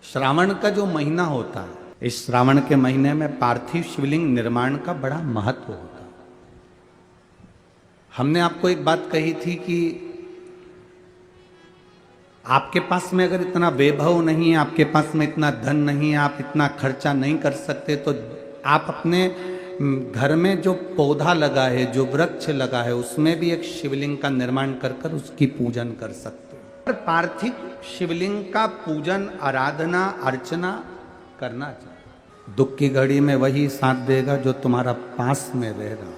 श्रावण का जो महीना होता है, इस श्रावण के महीने में पार्थिव शिवलिंग निर्माण का बड़ा महत्व होता है। हमने आपको एक बात कही थी कि आपके पास में अगर इतना वैभव नहीं है, आपके पास में इतना धन नहीं है, आप इतना खर्चा नहीं कर सकते, तो आप अपने घर में जो पौधा लगा है, जो वृक्ष लगा है, उसमें भी एक शिवलिंग का निर्माण कर कर उसकी पूजन कर सकते हो। पार्थिव शिवलिंग का पूजन, आराधना, अर्चना करना चाहिए। दुख की घड़ी में वही साथ देगा जो तुम्हारा पास में रह रहा,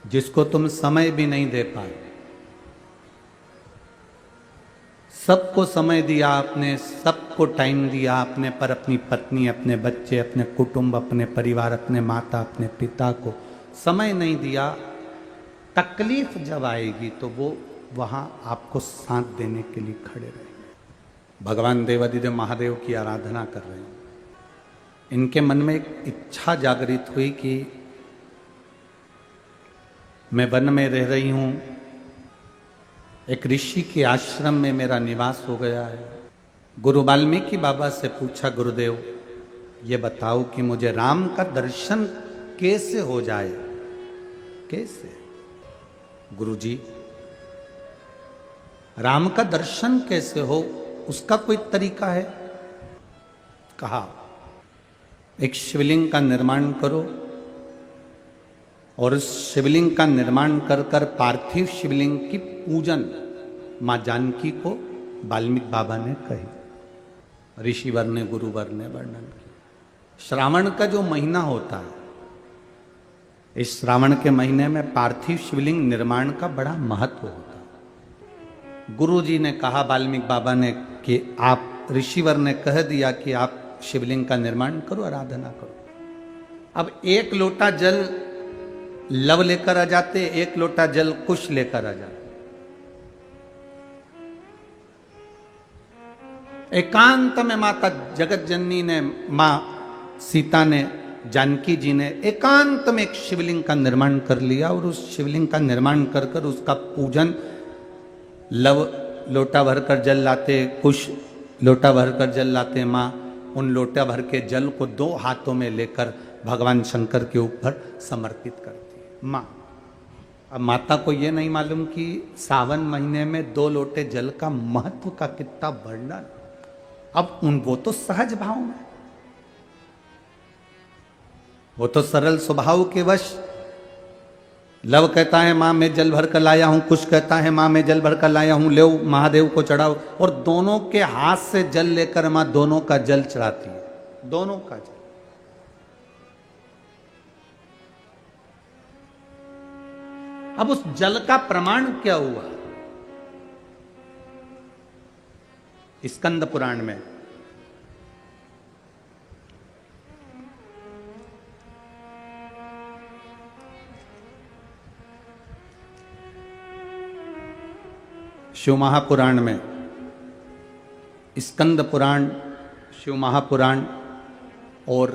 जिसको तुम समय भी नहीं दे पाए। सबको समय दिया आपने, सबको टाइम दिया आपने, पर अपनी पत्नी, अपने बच्चे, अपने कुटुंब, अपने परिवार, अपने माता, अपने पिता को समय नहीं दिया। तकलीफ जब आएगी तो वो वहां आपको साथ देने के लिए खड़े रहेंगे। भगवान देवादिदेव महादेव की आराधना कर रहे हैं। इनके मन में एक इच्छा जागृत हुई कि मैं वन में रह रही हूं, एक ऋषि के आश्रम में मेरा निवास हो गया है। गुरु वाल्मीकि बाबा से पूछा, गुरुदेव ये बताओ कि मुझे राम का दर्शन कैसे हो जाए, कैसे? गुरुजी, राम का दर्शन कैसे हो, उसका कोई तरीका है? कहा, एक शिवलिंग का निर्माण करो और उस शिवलिंग का निर्माण कर कर पार्थिव शिवलिंग की पूजन मां जानकी को वाल्मीकि बाबा ने कही। ऋषिवर ने, गुरुवर ने वर्णन किया। श्रावण का जो महीना होता है, इस श्रावण के महीने में पार्थिव शिवलिंग निर्माण का बड़ा महत्व होता है। गुरु जी ने कहा वाल्मीकि बाबा ने कि आप, ऋषिवर ने कह दिया कि आप शिवलिंग का निर्माण करो, आराधना करो। अब एक लोटा जल लव लेकर आ जाते, एक लोटा जल कुश लेकर आ जाते। एकांत में माता जगत जननी ने, मां सीता ने, जानकी जी ने एकांत में एक शिवलिंग का निर्माण कर लिया और उस शिवलिंग का निर्माण कर कर उसका पूजन, लव लोटा भरकर जल लाते, कुश लोटा भरकर जल लाते। मां उन लोटा भर के जल को दो हाथों में लेकर भगवान शंकर के ऊपर समर्पित करती है मां। अब माता को यह नहीं मालूम कि सावन महीने में 2 लोटे जल का महत्व का कितना वर्णन। अब वो तो सहज भाव में, वो तो सरल स्वभाव के वश। लव कहता है मां मैं जल भर कर लाया हूं, कुश कहता है मां मैं जल भर कर लाया हूं, ले महादेव को चढ़ाओ। और दोनों के हाथ से जल लेकर मां दोनों का जल चढ़ाती है, दोनों का जल। अब उस जल का प्रमाण क्या हुआ? स्कंद पुराण में शिव महापुराण में, स्कंद पुराण, शिव महापुराण और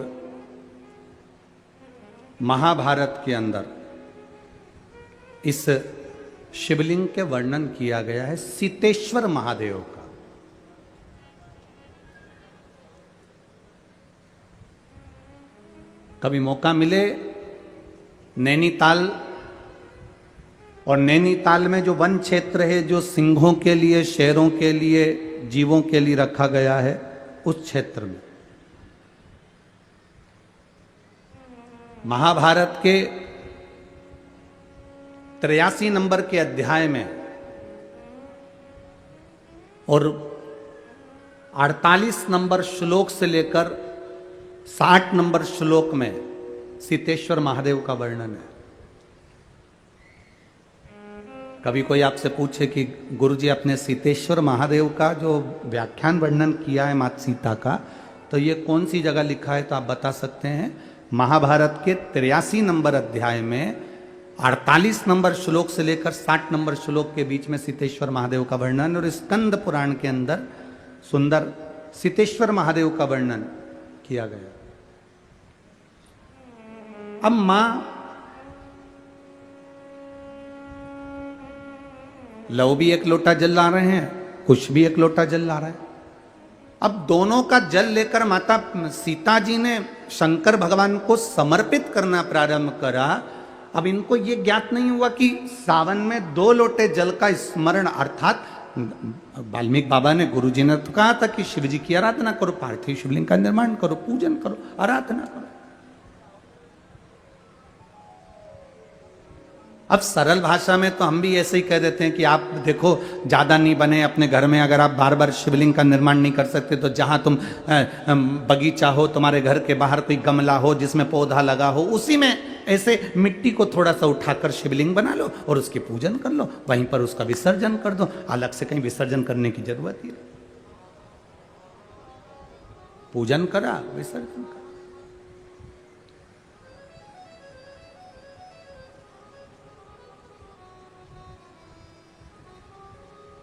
महाभारत के अंदर इस शिवलिंग के वर्णन किया गया है सीतेश्वर महादेव का। कभी मौका मिले नैनीताल, और नैनीताल में जो वन क्षेत्र है जो सिंहों के लिए, शेरों के लिए, जीवों के लिए रखा गया है, उस क्षेत्र में महाभारत के 83 नंबर के अध्याय में और 48 नंबर श्लोक से लेकर 60 नंबर श्लोक में सीतेश्वर महादेव का वर्णन है। कभी कोई आपसे पूछे कि गुरुजी आपने सीतेश्वर महादेव का जो व्याख्यान वर्णन किया है माता सीता का, तो ये कौन सी जगह लिखा है, तो आप बता सकते हैं महाभारत के 83 नंबर अध्याय में 48 नंबर श्लोक से लेकर 60 नंबर श्लोक के बीच में सीतेश्वर महादेव का वर्णन, और स्कंद पुराण के अंदर सुंदर सीतेश्वर महादेव का वर्णन किया गया। अब मां लव भी एक लोटा जल ला रहे हैं, कुश भी एक लोटा जल ला रहा है। अब दोनों का जल लेकर माता सीता जी ने शंकर भगवान को समर्पित करना प्रारंभ करा। अब इनको ये ज्ञात नहीं हुआ कि सावन में 2 लोटे जल का स्मरण, अर्थात वाल्मीकि बाबा ने, गुरु जी ने तो कहा था कि शिव जी की आराधना करो, पार्थिव शिवलिंग का निर्माण करो, पूजन करो, आराधना करो। अब सरल भाषा में तो हम भी ऐसे ही कह देते हैं कि आप देखो ज्यादा नहीं बने अपने घर में, अगर आप बार बार शिवलिंग का निर्माण नहीं कर सकते तो जहां तुम बगीचा हो, तुम्हारे घर के बाहर कोई गमला हो जिसमें पौधा लगा हो, उसी में ऐसे मिट्टी को थोड़ा सा उठाकर शिवलिंग बना लो और उसकी पूजन कर लो, वहीं पर उसका विसर्जन कर दो, अलग से कहीं विसर्जन करने की जरूरत ही नहीं। पूजन करा, विसर्जन करा।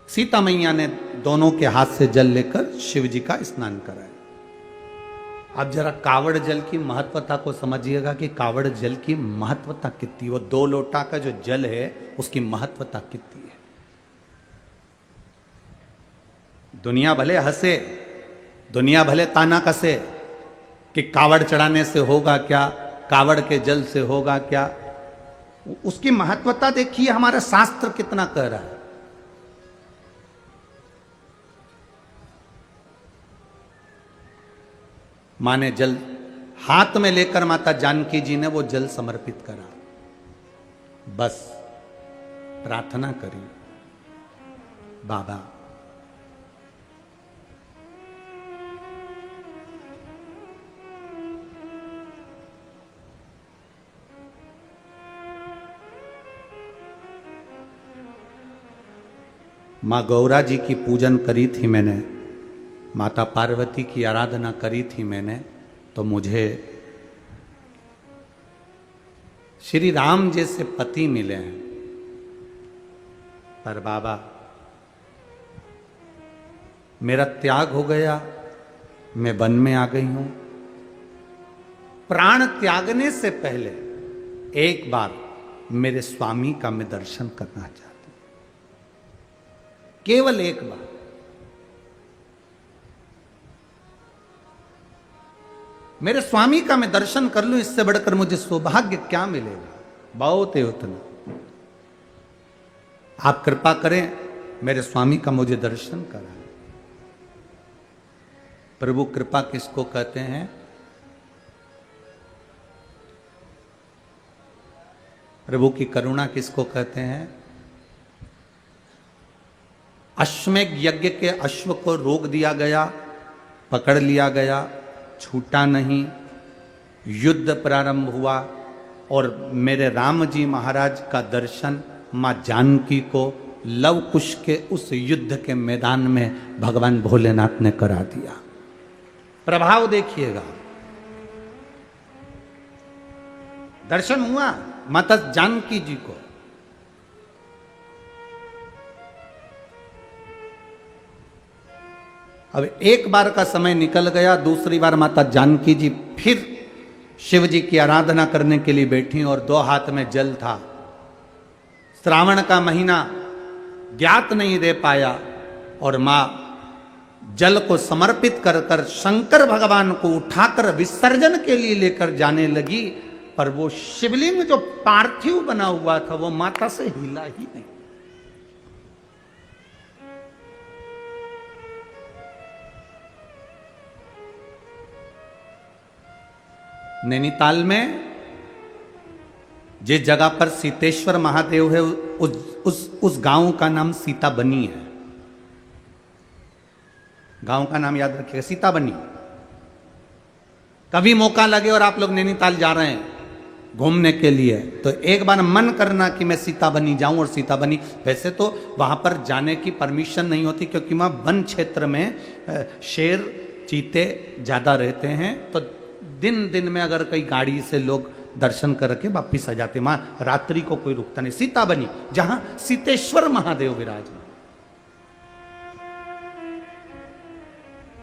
सीता मैया ने दोनों के हाथ से जल लेकर शिव जी का स्नान कराया। अब जरा कावड़ जल की महत्वता को समझिएगा कि कावड़ जल की महत्वता कितनी, वो 2 लोटा का जो जल है उसकी महत्वता कितनी है। दुनिया भले हंसे, दुनिया भले ताना कसे कि कावड़ चढ़ाने से होगा क्या, कावड़ के जल से होगा क्या, उसकी महत्वता देखिए हमारा शास्त्र कितना कह रहा है। मां ने जल हाथ में लेकर माता जानकी जी ने वो जल समर्पित करा, बस प्रार्थना करी, बाबा मां गौरा जी की पूजन करी थी मैंने, माता पार्वती की आराधना करी थी मैंने, तो मुझे श्री राम जैसे पति मिले हैं, पर बाबा मेरा त्याग हो गया, मैं वन में आ गई हूं। प्राण त्यागने से पहले एक बार मेरे स्वामी का मैं दर्शन करना चाहती हूं, केवल एक बार। मेरे स्वामी का मैं दर्शन कर लूं, इससे बढ़कर मुझे सौभाग्य क्या मिलेगा। बहुत है उतना, आप कृपा करें मेरे स्वामी का मुझे दर्शन कराएं। प्रभु कृपा किसको कहते हैं? प्रभु की करुणा किसको कहते हैं? अश्वमेध यज्ञ के अश्व को रोक दिया गया, पकड़ लिया गया, छूटा नहीं, युद्ध प्रारंभ हुआ और मेरे राम जी महाराज का दर्शन मां जानकी को लव कुश के उस युद्ध के मैदान में भगवान भोलेनाथ ने करा दिया। प्रभाव देखिएगा, दर्शन हुआ माता जानकी जी को। अब एक बार का समय निकल गया, दूसरी बार माता जानकी जी फिर शिव जी की आराधना करने के लिए बैठी और 2 हाथ में जल था। श्रावण का महीना ज्ञात नहीं दे पाया और मां जल को समर्पित कर कर शंकर भगवान को उठाकर विसर्जन के लिए लेकर जाने लगी, पर वो शिवलिंग जो पार्थिव बना हुआ था वो माता से हिला ही नहीं। नैनीताल में जिस जगह पर सीतेश्वर महादेव है उस गांव का नाम सीता बनी है। गांव का नाम याद रखिएगा, सीता बनी। कभी मौका लगे और आप लोग नैनीताल जा रहे हैं घूमने के लिए तो एक बार मन करना कि मैं सीता बनी जाऊं और सीता बनी। वैसे तो वहां पर जाने की परमिशन नहीं होती क्योंकि वहां वन क्षेत्र में शेर चीते ज्यादा रहते हैं, तो दिन दिन में अगर कई गाड़ी से लोग दर्शन करके वापिस आ जाते, वहां रात्रि को कोई रुकता नहीं। सीता बनी जहां सीतेश्वर महादेव विराजमान।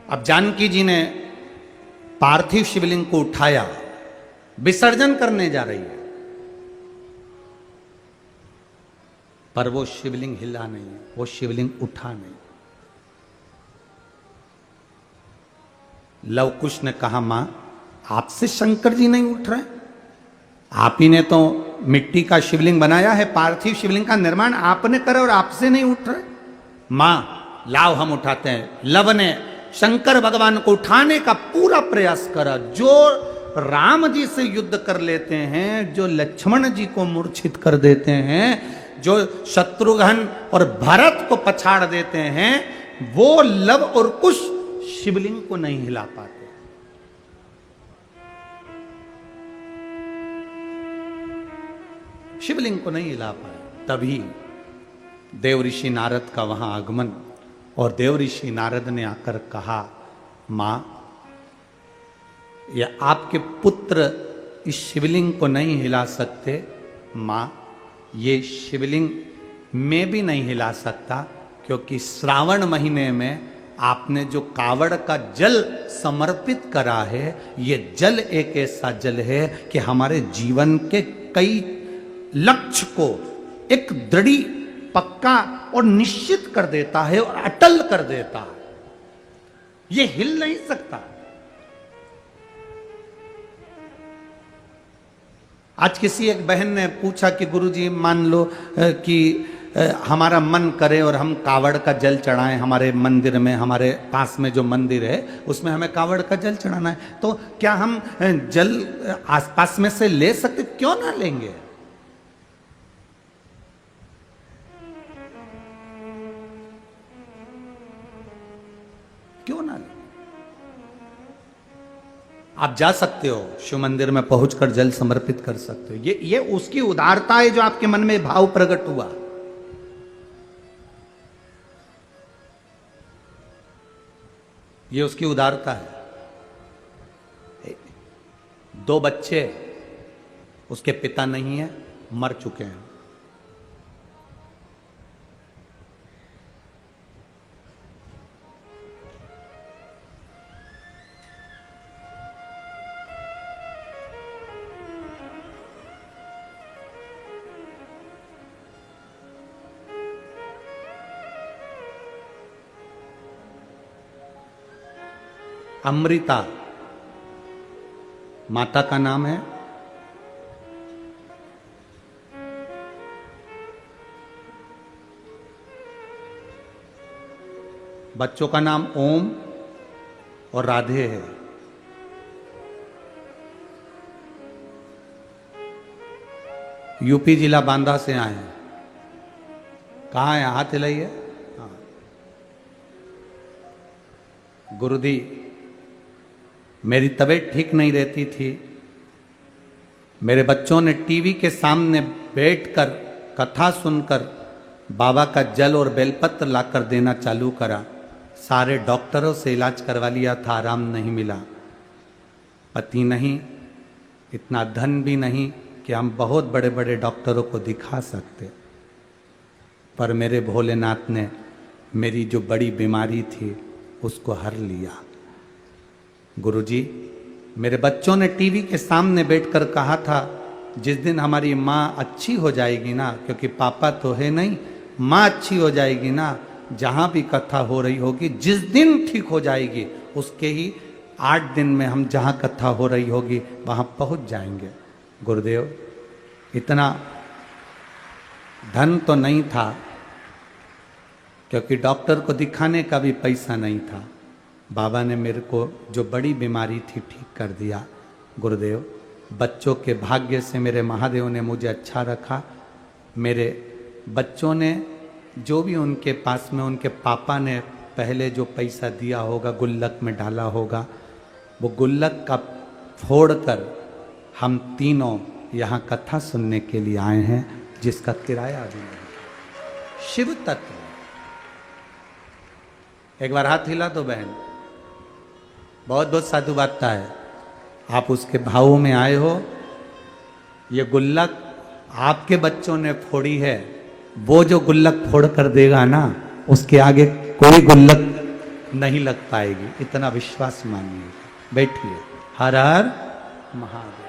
अब जानकी जी ने पार्थिव शिवलिंग को उठाया, विसर्जन करने जा रही है, पर वो शिवलिंग हिला नहीं है, वो शिवलिंग उठा नहीं। लव कुश ने कहा, मां आपसे शंकर जी नहीं उठ रहे, आप ही ने तो मिट्टी का शिवलिंग बनाया है, पार्थिव शिवलिंग का निर्माण आपने करा और आपसे नहीं उठ रहे। मां लाओ हम उठाते हैं। लव ने शंकर भगवान को उठाने का पूरा प्रयास करा। जो राम जी से युद्ध कर लेते हैं, जो लक्ष्मण जी को मूर्छित कर देते हैं, जो शत्रुघ्न और भरत को पछाड़ देते हैं, वो लव और कुश शिवलिंग को नहीं हिला पाते। शिवलिंग को नहीं हिला पाए। तभी देव ऋषि नारद का वहां आगमन, और देव ऋषि नारद ने आकर कहा, मां ये आपके पुत्र इस शिवलिंग को नहीं हिला सकते। मां ये शिवलिंग मैं भी नहीं हिला सकता, क्योंकि श्रावण महीने में आपने जो कावड़ का जल समर्पित करा है, ये जल एक ऐसा जल है कि हमारे जीवन के कई लक्ष्य को एक दृढ़, पक्का और निश्चित कर देता है और अटल कर देता है। ये हिल नहीं सकता। आज किसी एक बहन ने पूछा कि गुरुजी मान लो कि हमारा मन करे और हम कावड़ का जल चढ़ाएं हमारे मंदिर में, हमारे पास में जो मंदिर है उसमें हमें कावड़ का जल चढ़ाना है, तो क्या हम जल आसपास में से ले सकते? क्यों ना लेंगे। क्यों ना लेंगे। आप जा सकते हो शिव मंदिर में पहुंचकर जल समर्पित कर सकते हो। ये उसकी उदारता है जो आपके मन में भाव प्रकट हुआ। ये उसकी उदारता है। 2 बच्चे, उसके पिता नहीं है, मर चुके हैं। अमृता माता का नाम है। बच्चों का नाम ओम और राधे है। यूपी जिला बांदा से आए हैं। कहाँ है? हाथ हिलाइए। हाँ। गुरुदी मेरी तबीयत ठीक नहीं रहती थी। मेरे बच्चों ने टीवी के सामने बैठकर कथा सुनकर बाबा का जल और बेलपत्र लाकर देना चालू करा। सारे डॉक्टरों से इलाज करवा लिया था, आराम नहीं मिला। पति नहीं, इतना धन भी नहीं कि हम बहुत बड़े बड़े डॉक्टरों को दिखा सकते। पर मेरे भोलेनाथ ने मेरी जो बड़ी बीमारी थी उसको हर लिया। गुरुजी, मेरे बच्चों ने टीवी के सामने बैठकर कहा था, जिस दिन हमारी माँ अच्छी हो जाएगी ना, क्योंकि पापा तो है नहीं, माँ अच्छी हो जाएगी ना, जहाँ भी कथा हो रही होगी, जिस दिन ठीक हो जाएगी उसके ही 8 दिन में हम जहाँ कथा हो रही होगी वहाँ पहुँच जाएंगे। गुरुदेव, इतना धन तो नहीं था, क्योंकि डॉक्टर को दिखाने का भी पैसा नहीं था। बाबा ने मेरे को जो बड़ी बीमारी थी ठीक कर दिया। गुरुदेव, बच्चों के भाग्य से मेरे महादेव ने मुझे अच्छा रखा। मेरे बच्चों ने जो भी उनके पास में उनके पापा ने पहले जो पैसा दिया होगा, गुल्लक में डाला होगा, वो गुल्लक का फोड़कर हम तीनों यहाँ कथा सुनने के लिए आए हैं, जिसका किराया भी नहीं। शिव तत्व। एक बार हाथ हिला तो बहन, बहुत बहुत साधु बातता है। आप उसके भावों में आए हो। ये गुल्लक आपके बच्चों ने फोड़ी है, वो जो गुल्लक फोड़ कर देगा ना, उसके आगे कोई गुल्लक नहीं लग पाएगी। इतना विश्वास मानिए। बैठिए। हर हर महादेव।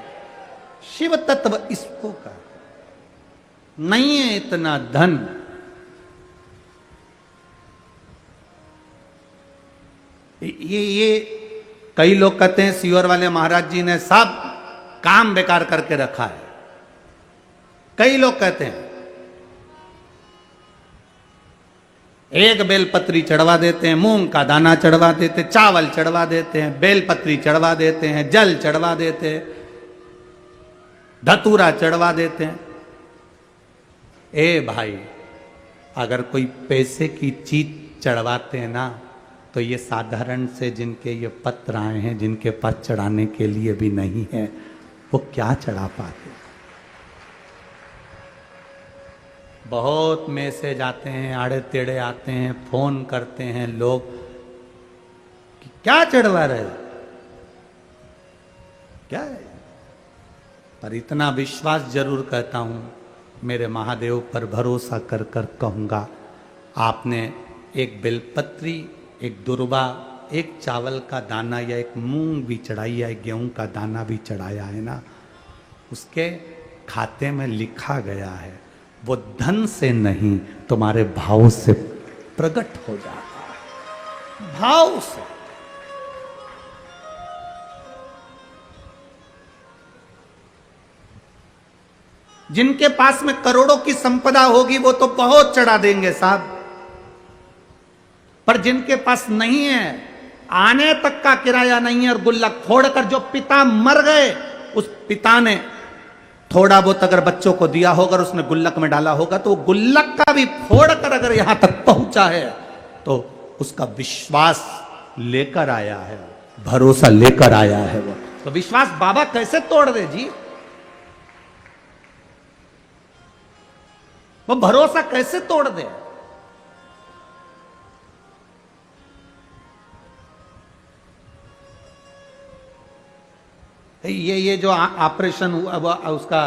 शिव तत्व इसको का नहीं है इतना धन। ये कई लोग कहते हैं सीहोर वाले महाराज जी ने सब काम बेकार करके रखा है। कई लोग कहते हैं एक बेलपत्री चढ़वा देते हैं, मूंग का दाना चढ़वा देते, चावल चढ़वा देते हैं, बेलपत्री चढ़वा देते हैं, जल चढ़वा देते हैं, धतूरा चढ़वा देते हैं। ए भाई, अगर कोई पैसे की चीज चढ़वाते हैं ना, तो ये साधारण से जिनके ये पत्र आए हैं, जिनके पास चढ़ाने के लिए भी नहीं है, वो क्या चढ़ा पाते। बहुत मैसेज आते हैं, आड़े टेढ़े आते हैं, फोन करते हैं लोग कि क्या चढ़वा रहे हो, क्या है। पर इतना विश्वास जरूर कहता हूं, मेरे महादेव पर भरोसा कर कर कहूंगा, आपने एक बेलपत्री, एक दुर्वा, एक चावल का दाना या एक मूंग भी चढ़ाई या एक गेहूं का दाना भी चढ़ाया है ना, उसके खाते में लिखा गया है, वो धन से नहीं तुम्हारे भाव से प्रकट हो जाता है। भाव से। जिनके पास में करोड़ों की संपदा होगी वो तो बहुत चढ़ा देंगे साहब, पर जिनके पास नहीं है, आने तक का किराया नहीं है, और गुल्लक फोड़कर, जो पिता मर गए उस पिता ने थोड़ा बहुत अगर बच्चों को दिया होगा, उसने गुल्लक में डाला होगा, तो गुल्लक का भी फोड़कर अगर यहां तक पहुंचा है तो उसका विश्वास लेकर आया है, भरोसा लेकर आया है। वो तो विश्वास बाबा कैसे तोड़ दे जी, वो भरोसा कैसे तोड़ दे। ये जो ऑपरेशन हुआ, उसका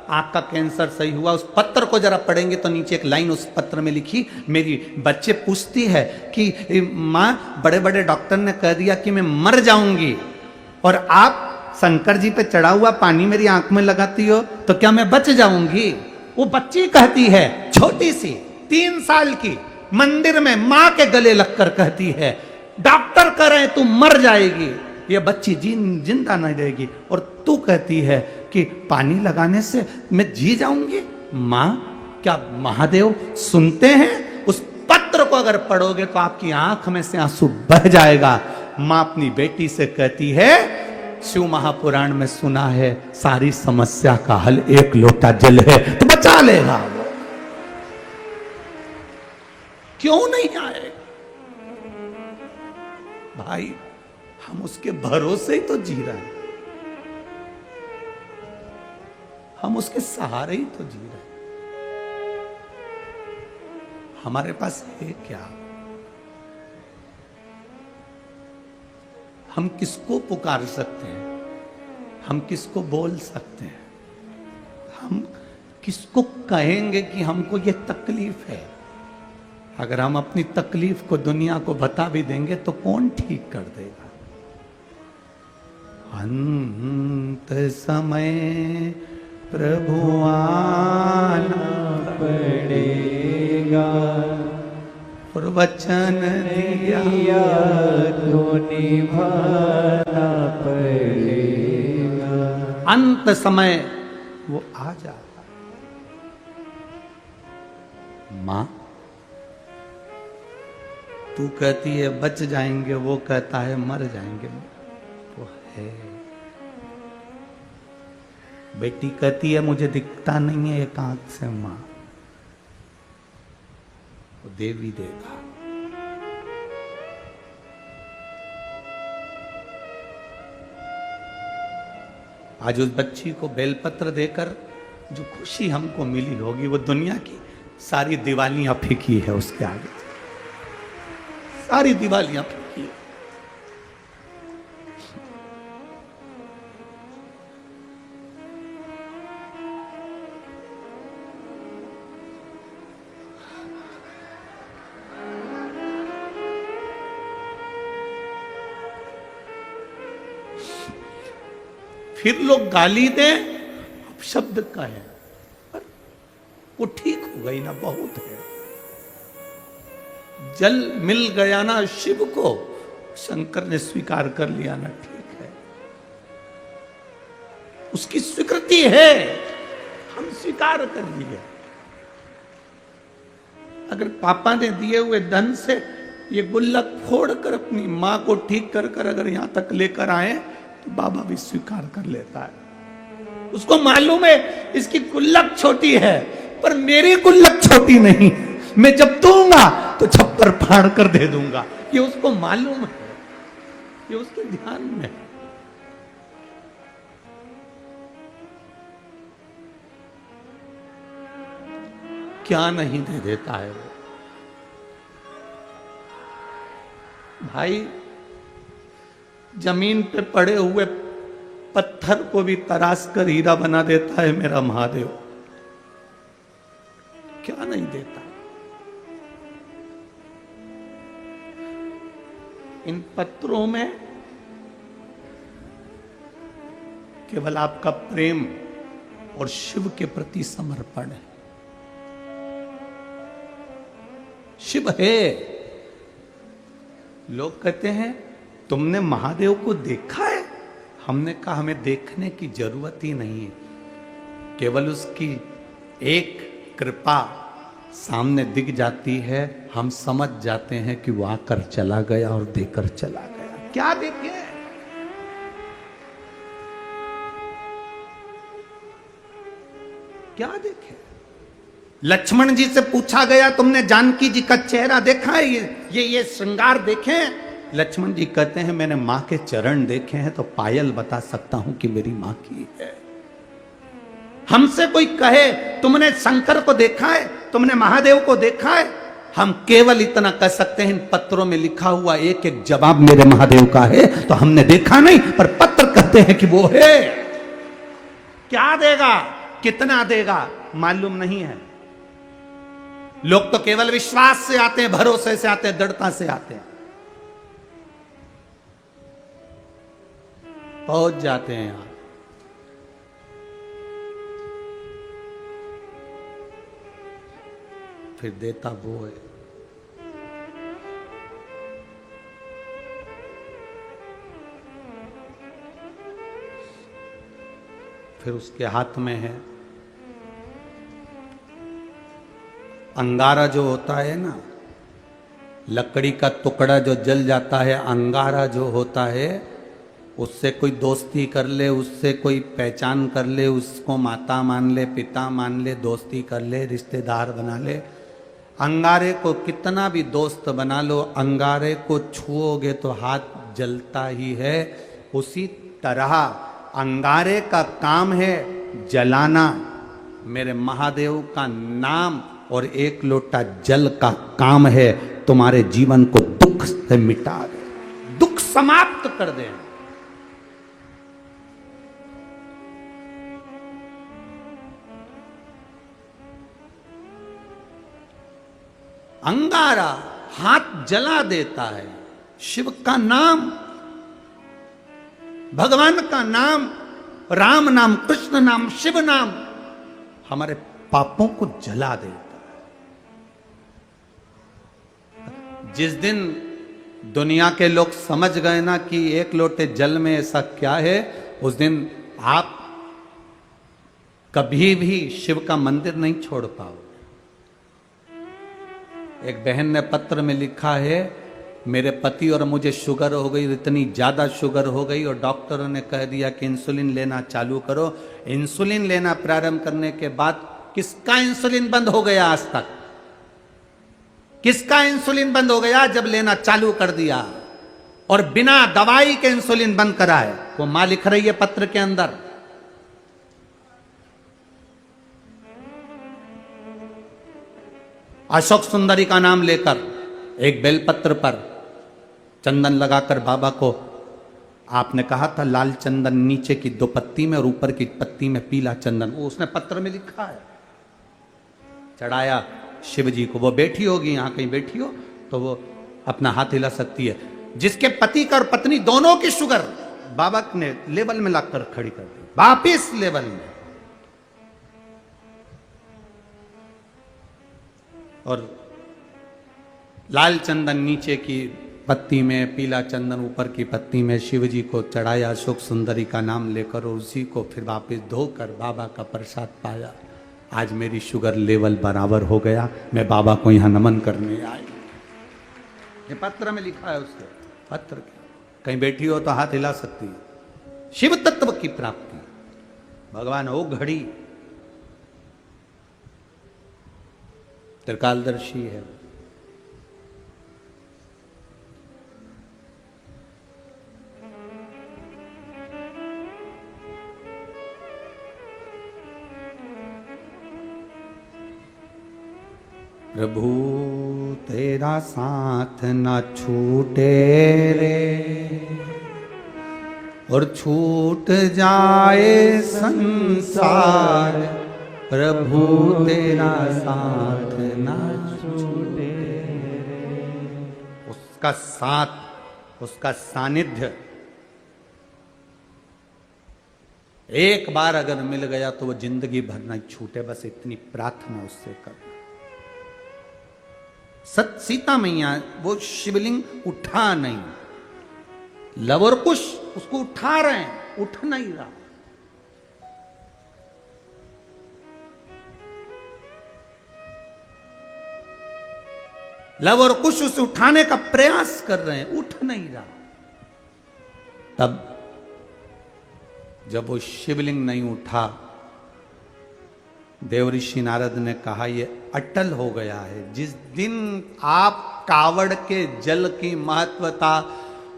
आंख का कैंसर सही हुआ, उस पत्र को जरा पढ़ेंगे तो नीचे एक लाइन उस पत्र में लिखी, मेरी बच्चे पूछती है कि माँ, बड़े बड़े डॉक्टर ने कह दिया कि मैं मर जाऊंगी, और आप शंकर जी पे चढ़ा हुआ पानी मेरी आंख में लगाती हो तो क्या मैं बच जाऊंगी। वो बच्ची कहती है, छोटी सी 3 साल की, मंदिर में माँ के गले लगकर कहती है, डॉक्टर कह रहे हैं तू मर जाएगी, ये बच्ची जिंदा नहीं रहेगी, और तू कहती है कि पानी लगाने से मैं जी जाऊंगी। मां, क्या महादेव सुनते हैं? उस पत्र को अगर पढ़ोगे तो आपकी आंख में से आंसू बह जाएगा। मां अपनी बेटी से कहती है, शिव महापुराण में सुना है सारी समस्या का हल एक लोटा जल है, तो बचा लेगा वो। क्यों नहीं आए भाई, हम उसके भरोसे ही तो जी रहे हैं, हम उसके सहारे ही तो जी रहे हैं। हमारे पास है क्या? हम किसको पुकार सकते हैं? हम किसको बोल सकते हैं? हम किसको कहेंगे कि हमको ये तकलीफ है? अगर हम अपनी तकलीफ को दुनिया को बता भी देंगे तो कौन ठीक कर देगा? अंत समय प्रभु आना पड़ेगा, और वचन दिया तो निभाना पड़ेगा। अंत समय वो आ जाता। मां, तू कहती है बच जाएंगे, वो कहता है मर जाएंगे। वो है। बेटी कहती है मुझे दिखता नहीं है एक आंख से। मां, वो देवी देगा। आज उस बच्ची को बेलपत्र देकर जो खुशी हमको मिली होगी, वो दुनिया की सारी दिवालियां फीकी है उसके आगे। सारी दिवालियां फीकी है। फिर लोग गाली दें, शब्द का है, पर वो ठीक हो गई ना, बहुत है। जल मिल गया ना शिव को, शंकर ने स्वीकार कर लिया ना, ठीक है, उसकी स्वीकृति है, हम स्वीकार कर लिए। अगर पापा ने दिए हुए धन से ये गुल्लक फोड़कर अपनी मां को ठीक कर कर अगर यहां तक लेकर आए तो बाबा भी स्वीकार कर लेता है। उसको मालूम है इसकी गुल्लक छोटी है, पर मेरी गुल्लक छोटी नहीं, मैं जब दूंगा तो छप्पर फाड़ कर दे दूंगा। ये उसको मालूम है, ये उसके ध्यान में है। क्या नहीं दे देता है वो भाई। जमीन पे पड़े हुए पत्थर को भी तराश कर हीरा बना देता है मेरा महादेव। क्या नहीं देता। इन पत्रों में केवल आपका प्रेम और शिव के प्रति समर्पण है। शिव है। लोग कहते हैं तुमने महादेव को देखा है? हमने कहा हमें देखने की जरूरत ही नहीं है, केवल उसकी एक कृपा सामने दिख जाती है, हम समझ जाते हैं कि वो आकर चला गया और देकर चला गया। क्या देखे? क्या देखे? लक्ष्मण जी से पूछा गया तुमने जानकी जी का चेहरा देखा है? ये श्रृंगार देखे? लक्ष्मण जी कहते हैं मैंने मां के चरण देखे हैं तो पायल बता सकता हूं कि मेरी मां की है। हमसे कोई कहे तुमने शंकर को देखा है, तुमने महादेव को देखा है, हम केवल इतना कह सकते हैं इन पत्रों में लिखा हुआ एक एक जवाब मेरे महादेव का है। तो हमने देखा नहीं, पर पत्र कहते हैं कि वो है। क्या देगा, कितना देगा, मालूम नहीं है। लोग तो केवल विश्वास से आते हैं, भरोसे से आते हैं, दृढ़ता से आते हैं, पहुंच जाते हैं यहां। फिर देता वो है। फिर उसके हाथ में है अंगारा जो होता है ना, लकड़ी का टुकड़ा जो जल जाता है, अंगारा जो होता है, उससे कोई दोस्ती कर ले, उससे कोई पहचान कर ले, उसको माता मान ले, पिता मान ले, दोस्ती कर ले, रिश्तेदार बना ले। अंगारे को कितना भी दोस्त बना लो, अंगारे को छुओगे तो हाथ जलता ही है। उसी तरह अंगारे का काम है जलाना, मेरे महादेव का नाम और एक लोटा जल का काम है तुम्हारे जीवन को दुख से मिटा दे, दुख समाप्त कर दे। अंगारा हाथ जला देता है। शिव का नाम, भगवान का नाम, राम नाम, कृष्ण नाम, शिव नाम हमारे पापों को जला देता है। जिस दिन दुनिया के लोग समझ गए ना कि एक लोटे जल में ऐसा क्या है, उस दिन आप कभी भी शिव का मंदिर नहीं छोड़ पाओगे। एक बहन ने पत्र में लिखा है मेरे पति और मुझे शुगर हो गई, इतनी ज्यादा शुगर हो गई और डॉक्टरों ने कह दिया कि इंसुलिन लेना चालू करो। इंसुलिन लेना प्रारंभ करने के बाद किसका इंसुलिन बंद हो गया आज तक? किसका इंसुलिन बंद हो गया जब लेना चालू कर दिया? और बिना दवाई के इंसुलिन बंद करा है। वो मां लिख रही है पत्र के अंदर। अशोक सुंदरी का नाम लेकर एक बेलपत्र पर चंदन लगाकर बाबा को आपने कहा था लाल चंदन नीचे की 2 पत्ती में और ऊपर की पत्ती में पीला चंदन, वो उसने पत्र में लिखा है। चढ़ाया शिव जी को। वो बैठी होगी यहां कहीं बैठी हो तो वो अपना हाथ हिला सकती है। जिसके पति का और पत्नी दोनों की शुगर बाबा ने लेवल में लाकर खड़ी कर दी, वापिस लेवल में। और लाल चंदन नीचे की पत्ती में पीला चंदन ऊपर की पत्ती में शिव जी को चढ़ाया, सुख सुंदरी का नाम लेकर उसी को फिर वापस धोकर बाबा का प्रसाद पाया। आज मेरी शुगर लेवल बराबर हो गया, मैं बाबा को यहाँ नमन करने आई। ये पत्र में लिखा है उसके पत्र के। कहीं बैठी हो तो हाथ हिला सकती है। शिव तत्व की प्राप्ति भगवान हो घड़ी त्रिकालदर्शी है। प्रभु तेरा साथ न छूटे रे, और छूट जाए संसार, प्रभु तेरा साथ न छूटे रे। उसका साथ, उसका सानिध्य एक बार अगर मिल गया तो वो जिंदगी भर नहीं छूटे। बस इतनी प्रार्थना उससे कर। सत सीता मैया वो शिवलिंग उठा नहीं, लव और कुश उसको उठा रहे हैं, उठ नहीं रहा। लव और कुश उसे उठाने का प्रयास कर रहे हैं, उठ नहीं रहा। तब जब वो शिवलिंग नहीं उठा, देवऋषि नारद ने कहा ये अटल हो गया है। जिस दिन आप कावड़ के जल की महत्वता,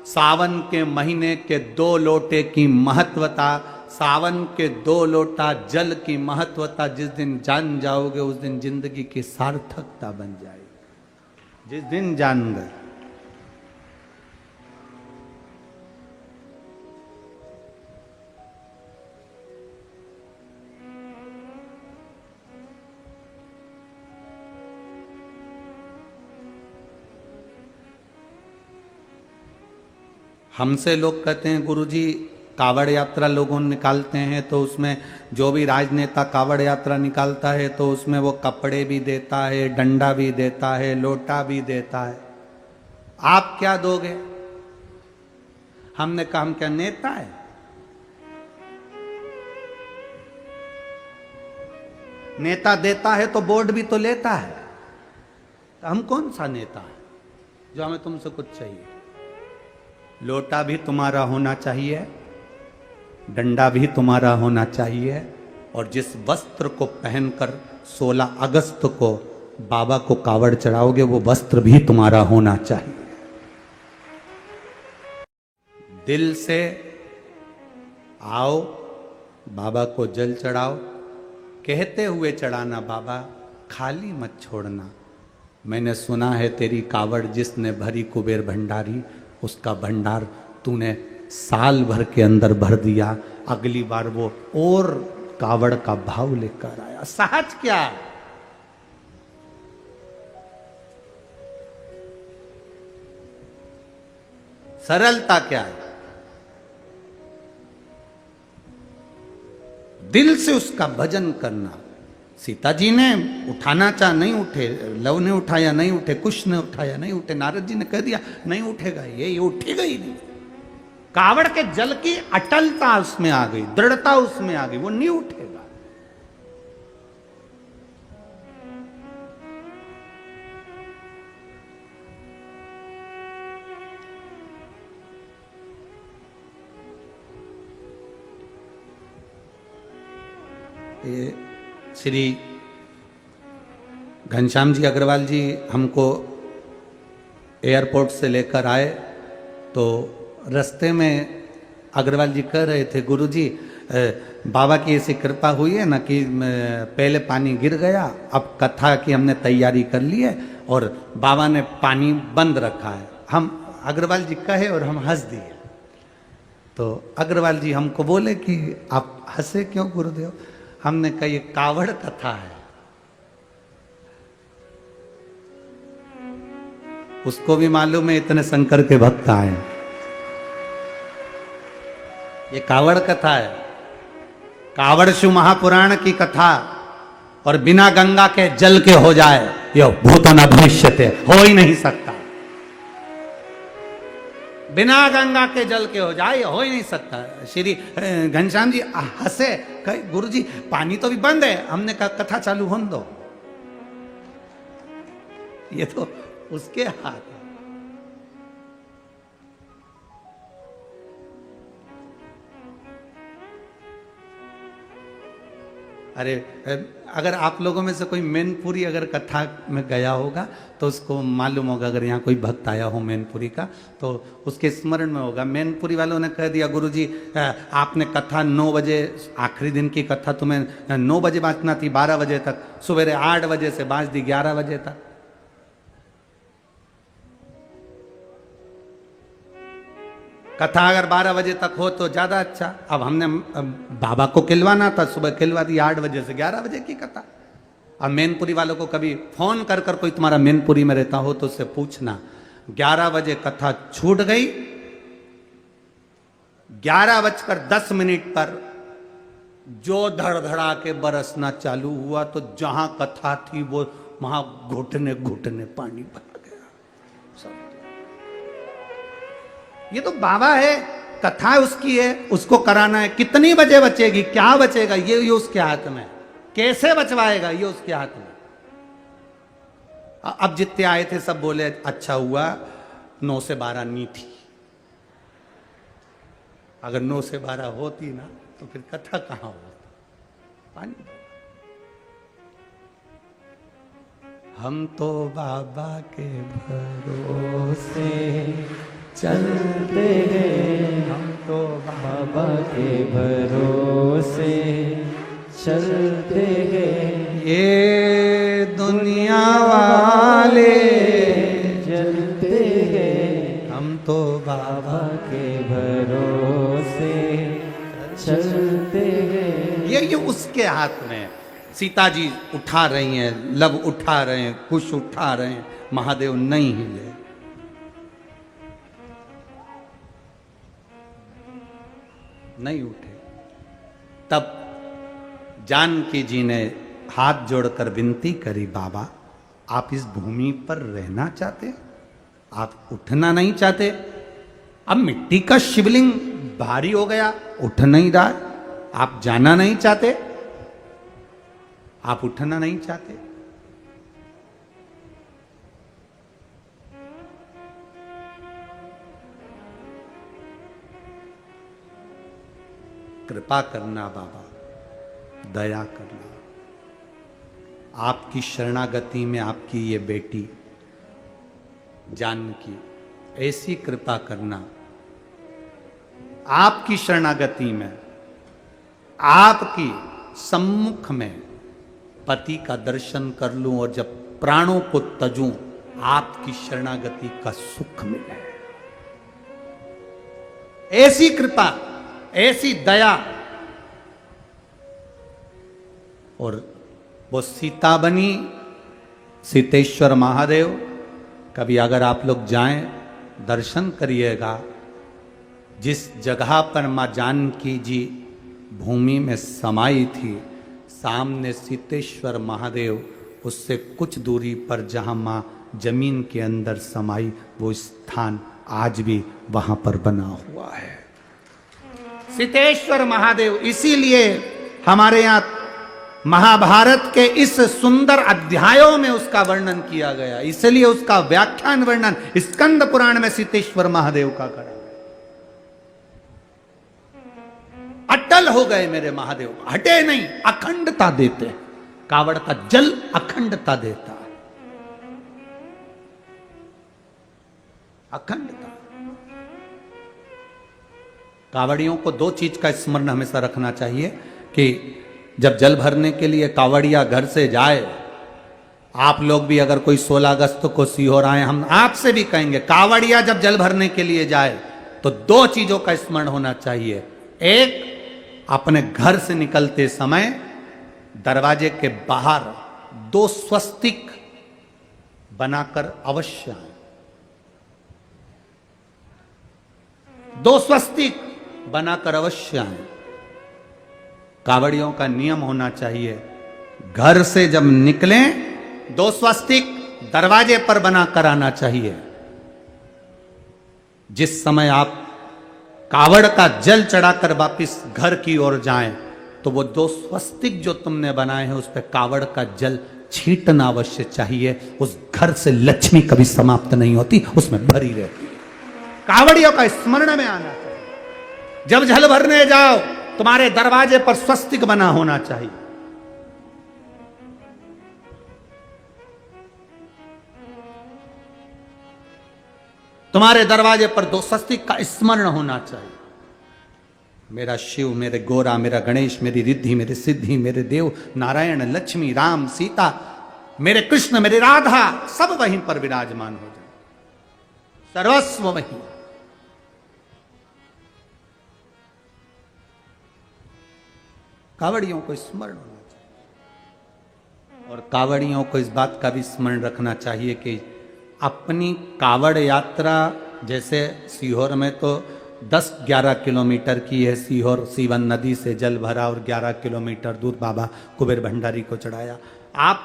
सावन के महीने के 2 लोटे की महत्वता, सावन के 2 लोटा जल की महत्वता जिस दिन जान जाओगे, उस दिन जिंदगी की सार्थकता बन जाएगी। जिस दिन जान गए। हमसे लोग कहते हैं गुरुजी कावड़ यात्रा लोगों निकालते हैं तो उसमें जो भी राजनेता कावड़ यात्रा निकालता है तो उसमें वो कपड़े भी देता है, डंडा भी देता है, लोटा भी देता है। आप क्या दोगे? हमने कहा हम क्या नेता है? नेता देता है तो बोर्ड भी तो लेता है। तो हम कौन सा नेता है जो हमें तुमसे कुछ चाहिए? लोटा भी तुम्हारा होना चाहिए, डंडा भी तुम्हारा होना चाहिए, और जिस वस्त्र को पहनकर 16 अगस्त को बाबा को कावड़ चढ़ाओगे वो वस्त्र भी तुम्हारा होना चाहिए। दिल से आओ, बाबा को जल चढ़ाओ, कहते हुए चढ़ाना बाबा खाली मत छोड़ना। मैंने सुना है तेरी कावड़ जिसने भरी कुबेर भंडारी, उसका भंडार तूने साल भर के अंदर भर दिया। अगली बार वो और कावड़ का भाव लेकर आया। सहज क्या है? सरलता क्या है? दिल से उसका भजन करना। सीता जी ने उठाना चाह नहीं उठे, लव ने उठाया नहीं उठे, कुश ने उठाया नहीं उठे, नारद जी ने कह दिया नहीं उठेगा, ये उठेगा ही नहीं। कावड़ के जल की अटलता उसमें आ गई, दृढ़ता उसमें आ गई, वो नहीं उठेगा। ये श्री घनश्याम जी अग्रवाल जी हमको एयरपोर्ट से लेकर आए तो रास्ते में अग्रवाल जी कह रहे थे गुरुजी बाबा की ऐसी कृपा हुई है ना कि पहले पानी गिर गया, अब कथा की हमने तैयारी कर ली है और बाबा ने पानी बंद रखा है। हम अग्रवाल जी कहे और हम हंस दिए। तो अग्रवाल जी हमको बोले कि आप हंसे क्यों गुरुदेव? हमने कहा ये कावड़ कथा है। उसको भी मालूम है इतने शंकर के भक्त आए। ये कावड़ कथा है, कावड़शु महापुराण की कथा। और बिना गंगा के जल के हो जाए यो भूतो न भविष्यते, हो ही नहीं सकता। बिना गंगा के जल के हो जाए, हो ही नहीं सकता। श्री घनश्याम जी हंसे, गुरु जी पानी तो भी बंद है। हमने कहा कथा चालू होने दो, ये तो उसके हाथ है। अरे अगर आप लोगों में से कोई मैनपुरी अगर कथा में गया होगा तो उसको मालूम होगा, अगर यहाँ कोई भक्त आया हो मैनपुरी का तो उसके स्मरण में होगा। मैनपुरी वालों ने कह दिया गुरु जी आपने कथा 9 बजे, आखिरी दिन की कथा तुम्हें 9 बजे बांचना थी, 12 बजे तक, सवेरे 8 बजे से बांच दी 11 बजे तक। कथा अगर 12 बजे तक हो तो ज्यादा अच्छा। अब हमने बाबा को खिलवाना था, सुबह खिलवा दी 8 बजे से 11 बजे की कथा। अब मैनपुरी वालों को कभी फोन कर कर कोई तुम्हारा मैनपुरी में रहता हो तो उससे पूछना, 11 बजे कथा छूट गई, 11:10 पर जो धड़धड़ा के बरसना चालू हुआ तो जहां कथा थी वो वहां घुटने घुटने पानी भर गया। ये तो बाबा है, कथा उसकी है, उसको कराना है। कितनी बजे बचेगी, क्या बचेगा, ये उसके हाथ में। कैसे बचवाएगा, ये उसके हाथ में। अब जितने आए थे सब बोले अच्छा हुआ 9 से 12 नहीं थी। अगर 9 से 12 होती ना तो फिर कथा कहां होती। पानी। हम तो बाबा के भरोसे चलते हैं, हम तो बाबा के भरोसे चलते हैं। ये दुनिया वाले चलते हैं, हम तो बाबा के भरोसे चलते हैं। ये उसके हाथ में। सीता जी उठा रही हैं, लव उठा रहे हैं, कुश उठा रहे हैं, महादेव नहीं हिले। नहीं उठे। तब जानकी जी ने हाथ जोड़कर विनती करी, बाबा आप इस भूमि पर रहना चाहते, आप उठना नहीं चाहते। अब मिट्टी का शिवलिंग भारी हो गया, उठ नहीं रहा, आप जाना नहीं चाहते, आप उठना नहीं चाहते। कृपा करना बाबा, दया करना। आपकी शरणागति में आपकी ये बेटी जानकी, ऐसी कृपा करना। आपकी शरणागति में, आपकी सम्मुख में पति का दर्शन कर लूं और जब प्राणों को तजूं, आपकी शरणागति का सुख मिले। ऐसी कृपा, ऐसी दया। और वो सीता बनी, सीतेश्वर महादेव। कभी अगर आप लोग जाएं, दर्शन करिएगा। जिस जगह पर मां जानकी जी भूमि में समाई थी, सामने सीतेश्वर महादेव, उससे कुछ दूरी पर जहां मां जमीन के अंदर समाई, वो स्थान आज भी वहां पर बना हुआ है, सीतेश्वर महादेव। इसीलिए हमारे यहां महाभारत के इस सुंदर अध्यायों में उसका वर्णन किया गया, इसलिए उसका व्याख्यान वर्णन स्कंद पुराण में सीतेश्वर महादेव का करा। अटल हो गए मेरे महादेव, हटे नहीं, अखंडता देते। कावड़ का जल अखंडता देता, अखंडता। कावड़ियों को 2 चीज का स्मरण हमेशा रखना चाहिए कि जब जल भरने के लिए कावड़िया घर से जाए, आप लोग भी अगर कोई 16 अगस्त को सीहोर आए, हम आपसे भी कहेंगे, कावड़िया जब जल भरने के लिए जाए तो 2 चीजों का स्मरण होना चाहिए। एक, अपने घर से निकलते समय दरवाजे के बाहर 2 स्वस्तिक बनाकर अवश्य आए। 2 स्वस्तिक बनाकर अवश्य आए। कावड़ियों का नियम होना चाहिए, घर से जब निकलें 2 स्वस्तिक दरवाजे पर बनाकर आना चाहिए। जिस समय आप कावड़ का जल चढ़ाकर वापिस घर की ओर जाएं, तो वो 2 स्वस्तिक जो तुमने बनाए हैं उस पर कावड़ का जल छींटना अवश्य चाहिए। उस घर से लक्ष्मी कभी समाप्त नहीं होती, उसमें भरी रहती है। कावड़ियों का स्मरण में आना चाहिए। जब जल भरने जाओ, तुम्हारे दरवाजे पर स्वस्तिक बना होना चाहिए। तुम्हारे दरवाजे पर 2 स्वस्तिक का स्मरण होना चाहिए। मेरा शिव, मेरे गोरा, मेरा गणेश, मेरी रिद्धि, मेरी सिद्धि, मेरे देव नारायण, लक्ष्मी, राम, सीता, मेरे कृष्ण, मेरी राधा, सब वहीं पर विराजमान हो जाए, सर्वस्व वहीं। कावड़ियों को स्मरण होना चाहिए। और कावड़ियों को इस बात का भी स्मरण रखना चाहिए कि अपनी कावड़ यात्रा, जैसे सीहोर में तो 10-11 किलोमीटर की है। सीहोर सीवन नदी से जल भरा और 11 किलोमीटर दूर बाबा कुबेर भंडारी को चढ़ाया। आप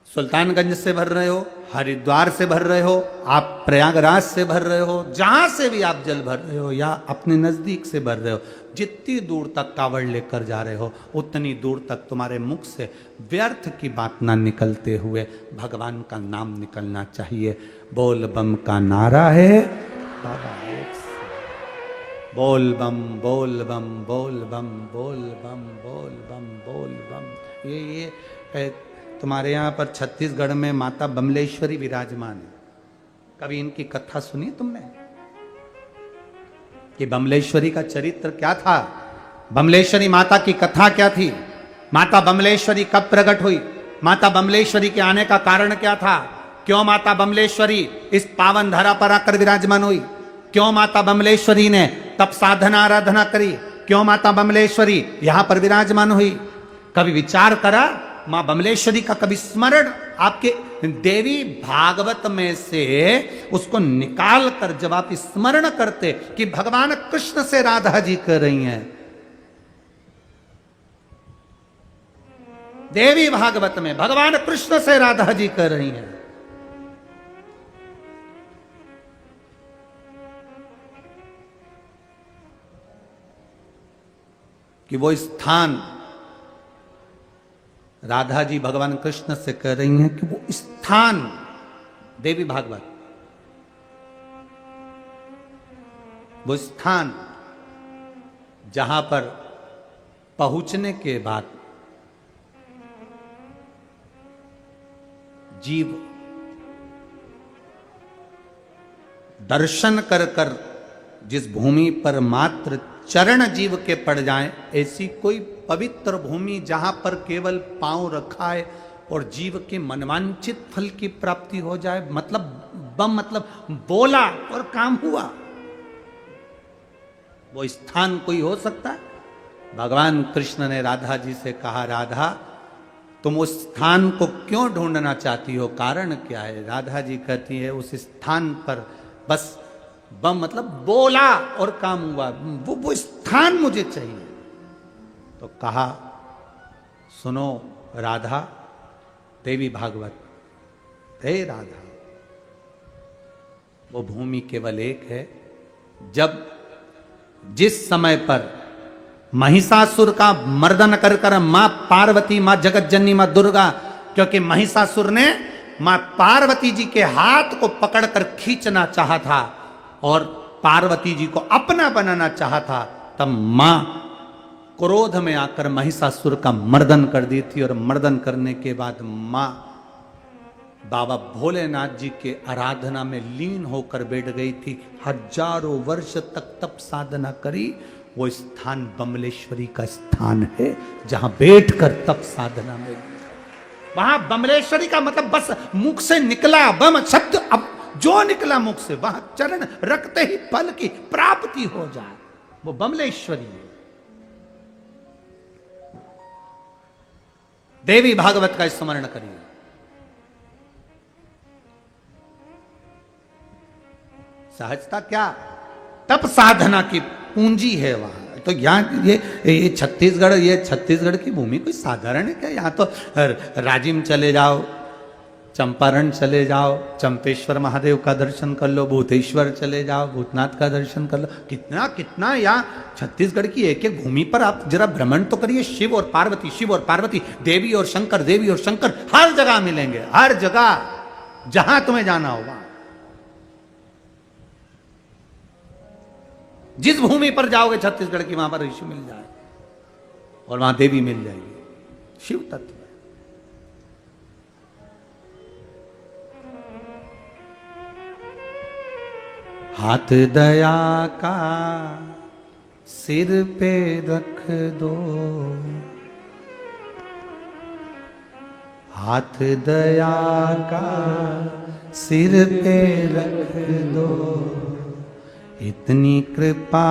सुल्तानगंज से भर रहे हो, हरिद्वार से भर रहे हो, आप प्रयागराज से भर रहे हो, जहां से भी आप जल भर रहे हो या अपने नजदीक से भर रहे हो, जितनी दूर तक कावड़ लेकर जा रहे हो उतनी दूर तक तुम्हारे मुख से व्यर्थ की बात ना निकलते हुए भगवान का नाम निकलना चाहिए। बोल बम का नारा है बाबा, बोल बम, बोल बम, बोल बम, बोल बम, बोल बम, बोल बम। ये तुम्हारे यहाँ पर छत्तीसगढ़ में माता बमलेश्वरी विराजमान है। कभी इनकी कथा सुनी तुमने कि बमलेश्वरी का चरित्र क्या था? बमलेश्वरी माता की कथा क्या थी? माता बमलेश्वरी कब प्रकट हुई? माता बमलेश्वरी के आने का कारण क्या था? क्यों माता बमलेश्वरी इस पावन धरा पर आकर विराजमान हुई? क्यों माता बमलेश्वरी ने तप साधना आराधना करी? क्यों माता बमलेश्वरी यहां पर विराजमान हुई? कभी विचार करा? मां बमलेश्वरी का कभी स्मरण आपके देवी भागवत में से उसको निकाल कर जब आप स्मरण करते कि भगवान कृष्ण से राधा जी कर रही हैं, देवी भागवत में भगवान कृष्ण से राधा जी कर रही हैं, कि वो स्थान राधा जी भगवान कृष्ण से कह रही हैं कि वो स्थान देवी भागवत, वो स्थान जहां पर पहुंचने के बाद जीव दर्शन कर कर जिस भूमि पर मात्र चरण जीव के पड़ जाएं, ऐसी कोई पवित्र भूमि जहां पर केवल पांव रखाए और जीव के मनवांचित फल की प्राप्ति हो जाए। मतलब बम मतलब बोला और काम हुआ, वो स्थान कोई हो सकता है? भगवान कृष्ण ने राधा जी से कहा, राधा तुम उस स्थान को क्यों ढूंढना चाहती हो, कारण क्या है? राधा जी कहती है उस स्थान पर बस बम मतलब बोला और काम हुआ, वो स्थान मुझे चाहिए। तो कहा, सुनो राधा, देवी भागवत, हे राधा, वो भूमि केवल एक है। जब जिस समय पर महिषासुर का मर्दन कर कर मां पार्वती, मां जगत जननी, मां दुर्गा, क्योंकि महिषासुर ने मां पार्वती जी के हाथ को पकड़कर खींचना चाहा था और पार्वती जी को अपना बनाना चाहा था, तब मां क्रोध में आकर महिषासुर का मर्दन कर दी थी। और मर्दन करने के बाद मां बाबा भोलेनाथ जी के आराधना में लीन होकर बैठ गई थी। हजारों वर्ष तक तप साधना करी। वो स्थान बमलेश्वरी का स्थान है जहां बैठकर तप साधना में, वहां बमलेश्वरी का मतलब बस मुख से निकला बम शब्द, अब जो निकला मुख से वहां चरण रखते ही फल की प्राप्ति हो जाए, वो बमलेश्वरी है। देवी भागवत का स्मरण करिए। सहजता क्या तप साधना की पूंजी है वहां। तो यहाँ ये छत्तीसगढ़ की भूमि कोई साधारण है क्या? यहाँ तो राजिम चले जाओ, चंपारण चले जाओ, चंपेश्वर महादेव का दर्शन कर लो, भूतेश्वर चले जाओ, भूतनाथ का दर्शन कर लो। कितना कितना यहाँ छत्तीसगढ़ की एक एक भूमि पर आप जरा भ्रमण तो करिए। शिव और पार्वती, शिव और पार्वती, देवी और शंकर, देवी और शंकर हर जगह मिलेंगे, हर जगह जहां तुम्हें जाना होगा। जिस भूमि पर जाओगे छत्तीसगढ़ की, वहां पर ऋषि मिल जाए और वहां देवी मिल जाएगी। शिव तत्व हाथ दया का सिर पे रख दो, हाथ दया का सिर पे रख दो, इतनी कृपा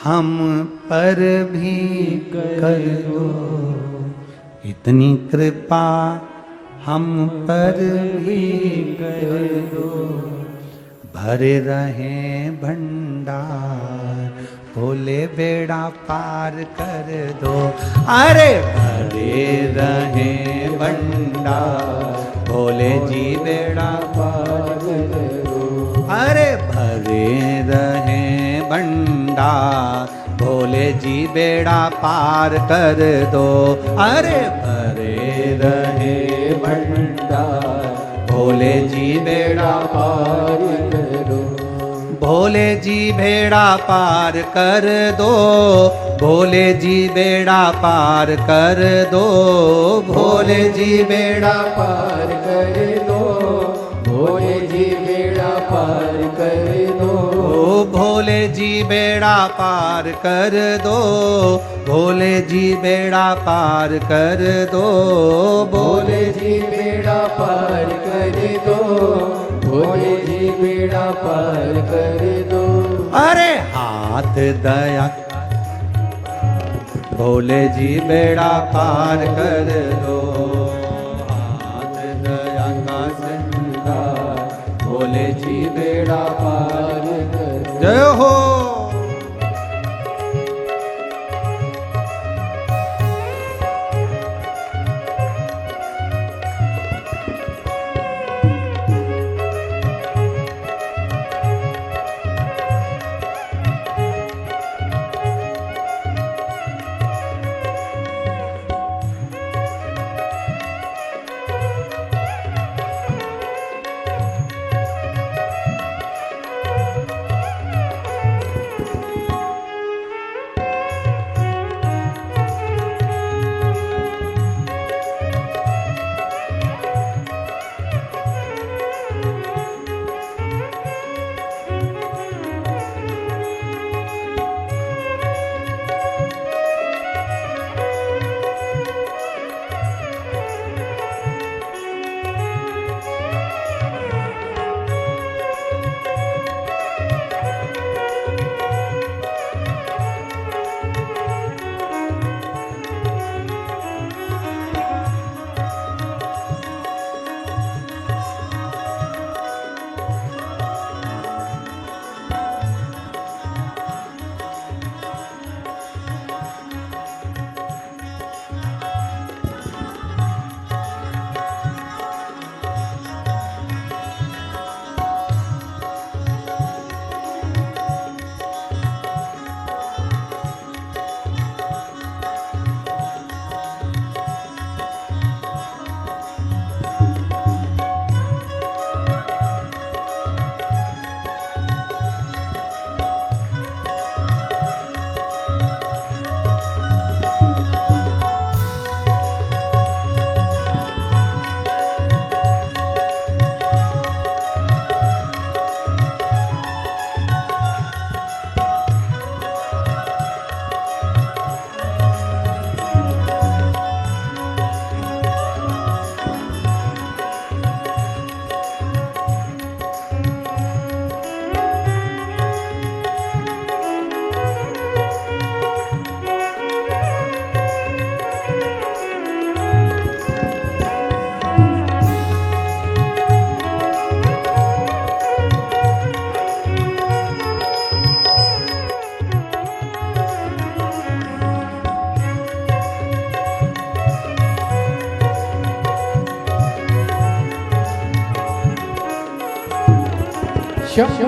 हम पर भी कर दो, इतनी कृपा हम पर भी कर दो, भरे रहे भंडार, भोले बेड़ा पार कर दो। अरे भरे रहे भंडार, भोले जी बेड़ा पार कर दो। अरे भरे रहे भंडार, भोले जी बेड़ा पार कर दो। अरे भरे रहे भंडार, भोले जी बेड़ा पार कर दो, भोले जी बेड़ा पार कर दो, भोले जी बेड़ा पार कर दो, भोले जी बेड़ा पार कर दो, भोले जी बेड़ा पार कर दो, भोले जी बेड़ा पार कर दो, भोले जी बेड़ा पार कर दो, भोले जी बेड़ा पार कर दो, भोले जी बेड़ा पार कर दो। अरे हाथ दया, भोले जी बेड़ा पार कर दो, हाथ दया का संगा, भोले जी बेड़ा पार कर दो। जय हो। शंभू।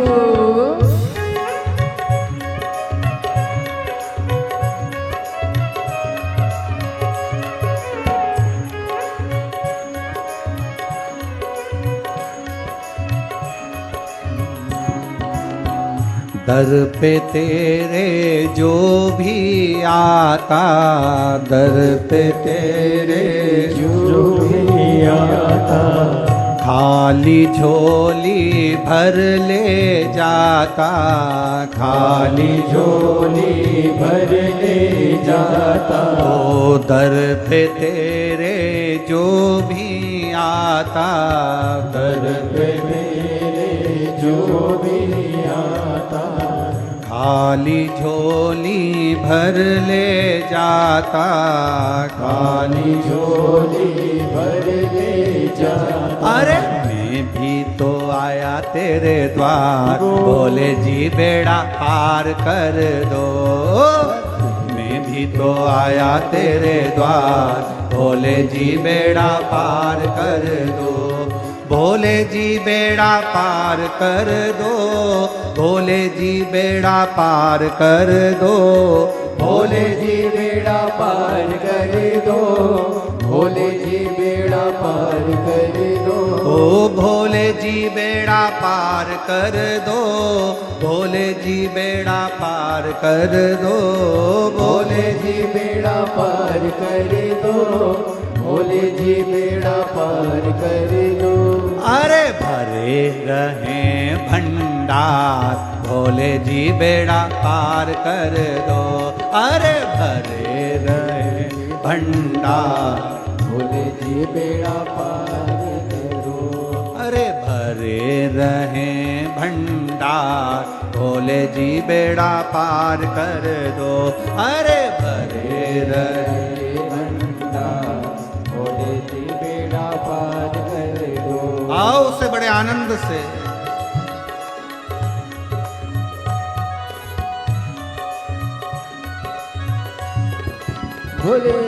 दर पे तेरे जो भी आता, दर पे तेरे जो भी आता, खाली झोली भर ले जाता, खाली झोली भर ले जाता। ओ दर पे तेरे जो भी आता, दर पे तेरे जो भी आता, खाली झोली भर ले जाता, खाली झोली भर ले जाता। अरे मैं भी तो आया तेरे द्वार, बोले जी बेड़ा पार कर दो। मैं भी तो आया तेरे द्वार, बोले जी बेड़ा पार कर दो। भोले जी बेड़ा पार कर दो, भोले जी बेड़ा पार कर दो, भोले जी बेड़ा पार कर दो, भोले जी बेड़ा पार कर दो। ओ भोले जी बेड़ा पार कर दो, भोले जी बेड़ा पार कर दो, भोले जी बेड़ा पार कर दो, भोले जी बेड़ा पार कर दो। अरे भरे रहे भंडार, भोले जी बेड़ा पार कर दो। अरे भरे रहे भंडार, भोले जी बेड़ा पार कर दो। अरे भरे रहे भंडार, भोले जी बेड़ा पार कर दो। अरे भरे रहे भंडार, भोले जी बेड़ा पार कर दो। आओ उसे बड़े आनंद से भोले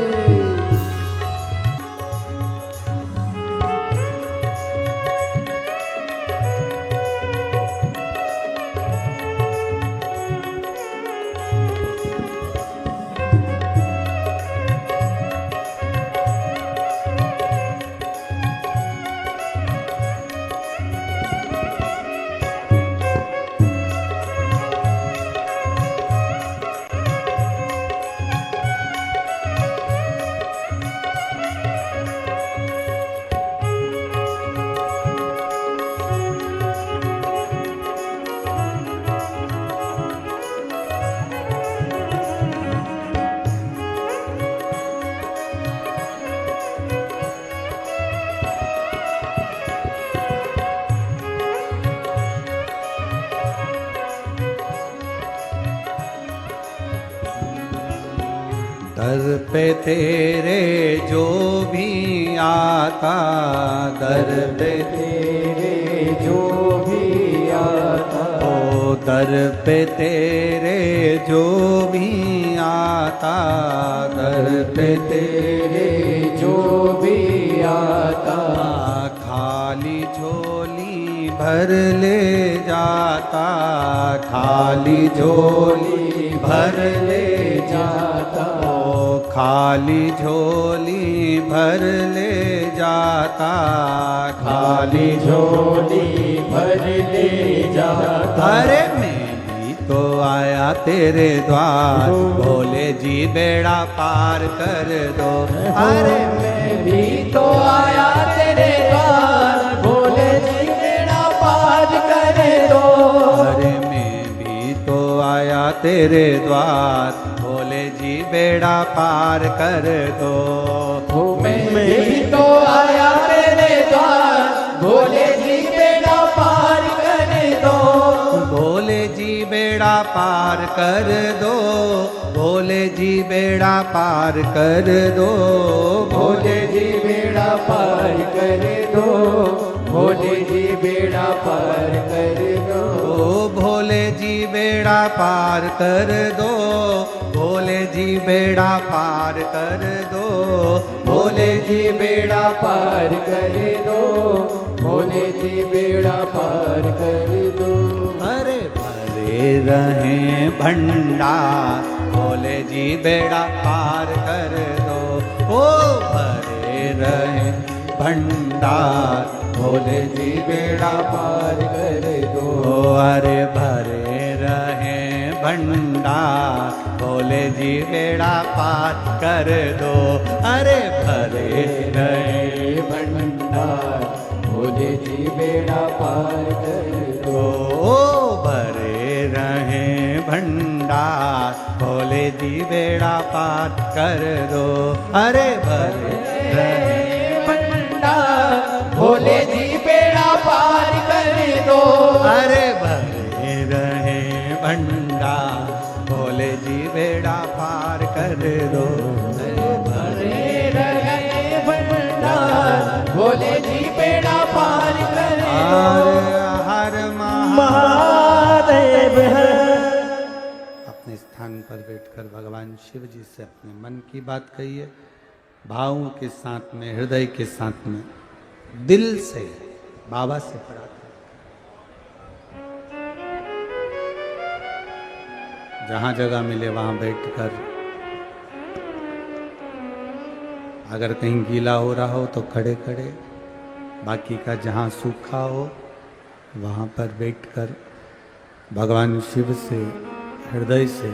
दर पे तेरे जो भी आता, दर पे तेरे जो भी आता, ओ दर पे तेरे जो भी आता, दर पे तेरे जो भी आता, खाली झोली भर ले जाता, खाली झोली भर ले जाता, ओ खाली झोली भर ले जाता, खाली झोली भर ले जाता। अरे मैं भी तो आया तेरे द्वार, भोले जी बेड़ा पार कर दो। अरे मैं भी तो आया तेरे द्वार, भोले जी बेड़ा पार कर दो। अरे मैं भी तो आया तेरे द्वार, भोले जी बेड़ा पार कर दो। मैं भी तो आया तेरे द्वार, भोले जी बेड़ा पार कर दो। भोले जी बेड़ा पार कर दो, भोले जी बेड़ा पार कर दो, भोले जी बेड़ा पार कर दो, भोले जी बेड़ा पार कर दो। ओ भोले जी बेड़ा पार कर दो, भोले जी बेड़ा पार कर दो, भोले जी बेड़ा पार कर दो, भोले जी बेड़ा पार कर दो। अरे भरे रहे भंडार भोले जी बेड़ा पार कर दो। ओ भरे रहे भंडार भोले जी बेड़ा पार कर दो। अरे भरे रहे भंडार भोले जी बेड़ा पार कर दो। अरे भरे रहे भंडार भोले जी बेड़ा पार कर दो। भरे रहे भंडार भोले जी बेड़ा पार कर दो। अरे भरे रहे भंडार भोले जी बेड़ा पार कर दो। अरे भरे रहे भंडार भोले जी बेड़ा पार कर दो। भरे रहे भंडार भोले जी बेड़ा पार कर दो। हर महादेव अपने स्थान पर बैठकर भगवान शिव जी से अपने मन की बात कहिए, भावों के साथ में, हृदय के साथ में, दिल से बाबा से प्रार्थना। जहां जगह मिले वहां बैठकर, अगर कहीं गीला हो रहा हो तो खड़े खड़े, बाकी का जहां सूखा हो वहां पर बैठकर भगवान शिव से हृदय से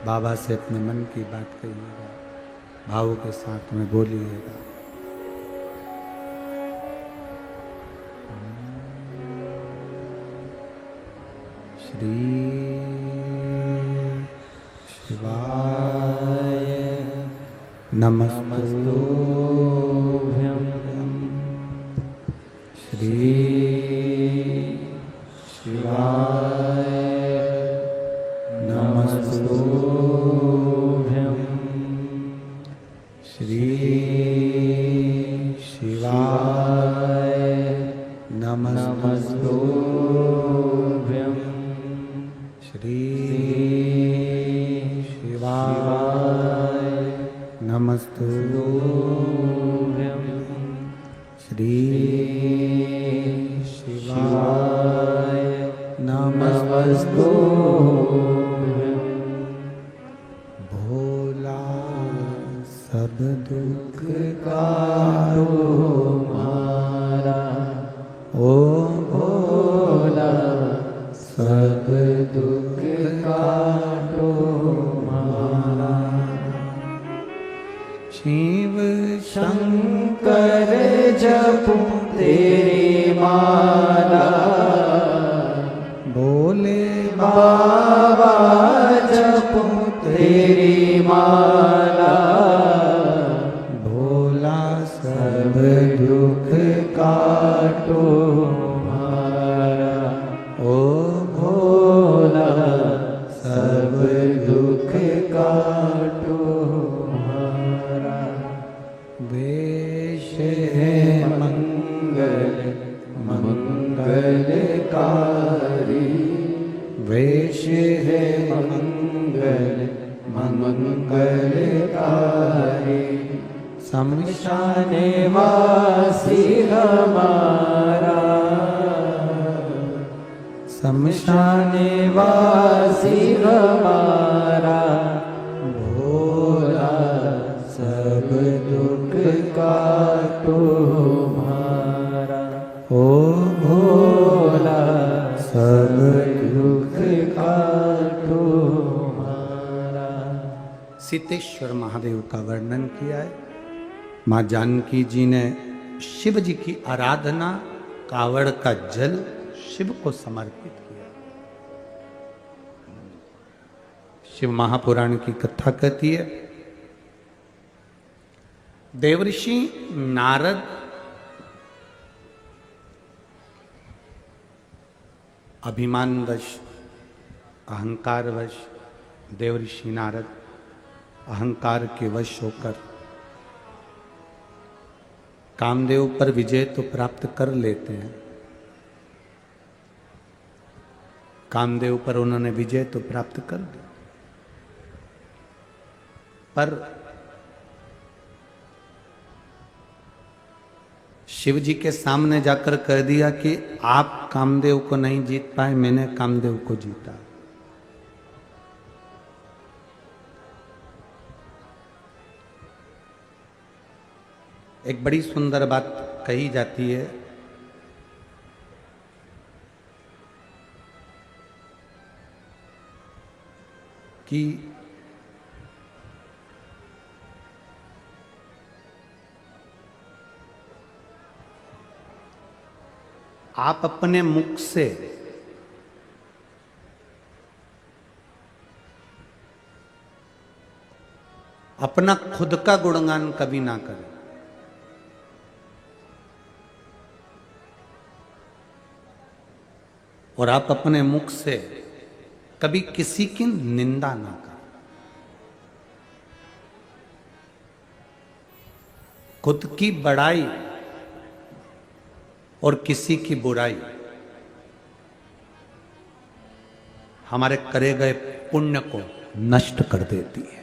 बाबा से अपने मन की बात कहिएगा, भावों के साथ में बोलिएगा। श्री शिवाय नमस्तुभ्यं। श्री शिवाय नमस्तुभ्यं। श्री शिवाय नमस्तुभ्यं। श्री शिवाय नमस्तुभ्यं। श्री शिवाय नमस्तुभ्यं। भोला सब दुख कारो मारा, ओ भोला सब दुख काटो मारा। शिव शंकर जपू तेरी माला, भोले बाबा जपू तेरी माला। भोला सब दुख काटो मारा, ओ भोला सब दुख काटो मारा। वेश है मंगल मंगलकारी, वेश है मंगल मंगलकारी। शमशान वासी हमारा, शमशान वासी हमारा। भोला सब दुख काटो मारा, ओ भोला सब दुख काटो मारा। सीतेश्वर महादेव का वर्णन किया है। माँ जानकी जी ने शिव जी की आराधना, कावड़ का जल शिव को समर्पित किया। शिव महापुराण की कथा कहती है, देवऋषि नारद अभिमानवश, अहंकारवश, देवऋषि नारद अहंकार के वश होकर कामदेव पर विजय तो प्राप्त कर लेते हैं, कामदेव पर उन्होंने विजय तो प्राप्त कर ली, पर शिव जी के सामने जाकर कह दिया कि आप कामदेव को नहीं जीत पाए, मैंने कामदेव को जीता। एक बड़ी सुंदर बात कही जाती है कि आप अपने मुख से अपना खुद का गुणगान कभी ना करें, और आप अपने मुख से कभी किसी की निंदा ना करें। खुद की बड़ाई और किसी की बुराई हमारे करे गए पुण्य को नष्ट कर देती है।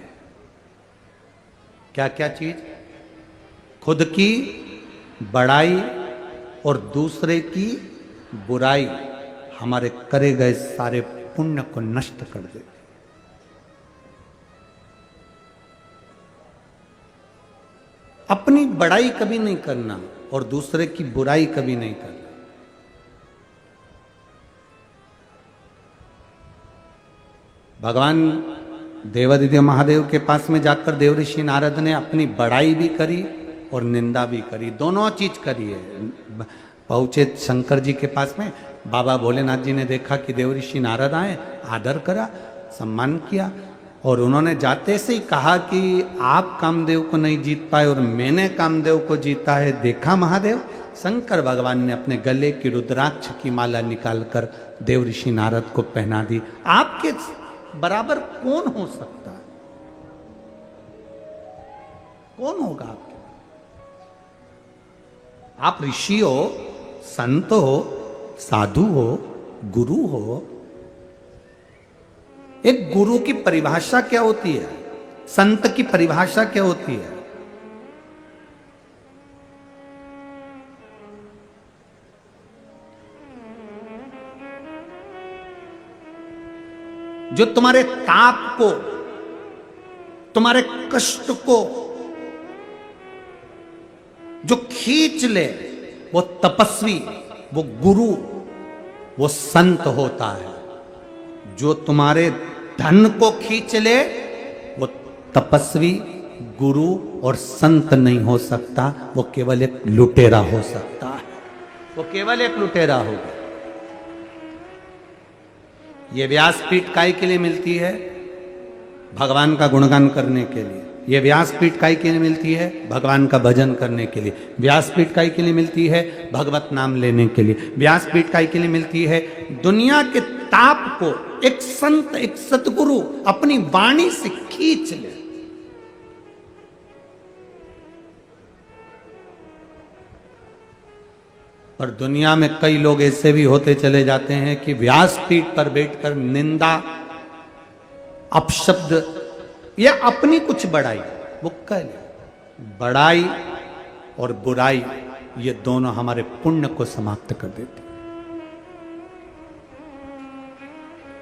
क्या क्या चीज? खुद की बड़ाई और दूसरे की बुराई हमारे करे गए सारे पुण्य को नष्ट कर देती है। अपनी बड़ाई कभी नहीं करना और दूसरे की बुराई कभी नहीं करना। भगवान देवादिदेव महादेव के पास में जाकर देवऋषि नारद ने अपनी बड़ाई भी करी और निंदा भी करी, दोनों चीज करी है। पहुंचे शंकर जी के पास में, बाबा भोलेनाथ जी ने देखा कि देवऋषि नारद आए, आदर करा, सम्मान किया, और उन्होंने जाते से ही कहा कि आप कामदेव को नहीं जीत पाए और मैंने कामदेव को जीता है, देखा महादेव। शंकर भगवान ने अपने गले की रुद्राक्ष की माला निकालकर देवऋषि नारद को पहना दी। आपके बराबर कौन हो सकता है? कौन होगा आपके? आप ऋषि हो, संत हो, साधु हो, गुरु हो। एक गुरु की परिभाषा क्या होती है? संत की परिभाषा क्या होती है? जो तुम्हारे ताप को, तुम्हारे कष्ट को जो खींच ले, वो तपस्वी, वो गुरु, वो संत होता है। जो तुम्हारे धन को खींच ले, वो तपस्वी, गुरु और संत नहीं हो सकता, वो केवल एक लुटेरा हो सकता है। वो केवल एक लुटेरा होगा। ये व्यासपीठ काय के लिए मिलती है? भगवान का गुणगान करने के लिए। ये व्यासपीठ काय के लिए मिलती है? भगवान का भजन करने के लिए। व्यासपीठ काय के लिए मिलती है? भगवत नाम लेने के लिए। व्यासपीठ काय के लिए मिलती है? दुनिया के ताप को एक संत, एक सतगुरु अपनी वाणी से खींच ले। पर दुनिया में कई लोग ऐसे भी होते चले जाते हैं कि व्यासपीठ पर बैठकर निंदा, अपशब्द या अपनी कुछ बड़ाई वो कर ले। बड़ाई और बुराई ये दोनों हमारे पुण्य को समाप्त कर देती।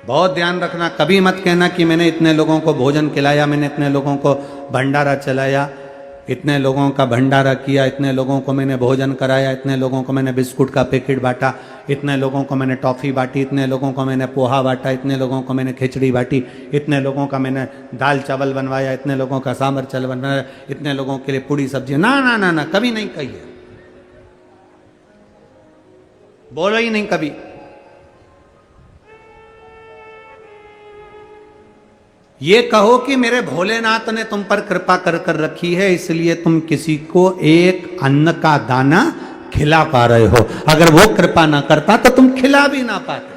बहुत ध्यान रखना, कभी मत कहना कि मैंने इतने लोगों को भोजन खिलाया, मैंने इतने लोगों को भंडारा चलाया, इतने लोगों का भंडारा किया, इतने लोगों को मैंने भोजन कराया, इतने लोगों को मैंने बिस्कुट का पैकेट बांटा, इतने लोगों को मैंने टॉफ़ी बांटी, इतने लोगों को मैंने पोहा बांटा, इतने लोगों को मैंने खिचड़ी बांटी, इतने लोगों का मैंने दाल चावल बनवाया, इतने लोगों का सांभर चावल बनवाया, इतने लोगों के लिए पूड़ी सब्जी। ना ना ना ना, कभी नहीं कही है, बोलो ही नहीं कभी। ये कहो कि मेरे भोलेनाथ ने तुम पर कृपा कर कर रखी है, इसलिए तुम किसी को एक अन्न का दाना खिला पा रहे हो। अगर वो कृपा ना करता तो तुम खिला भी ना पाते।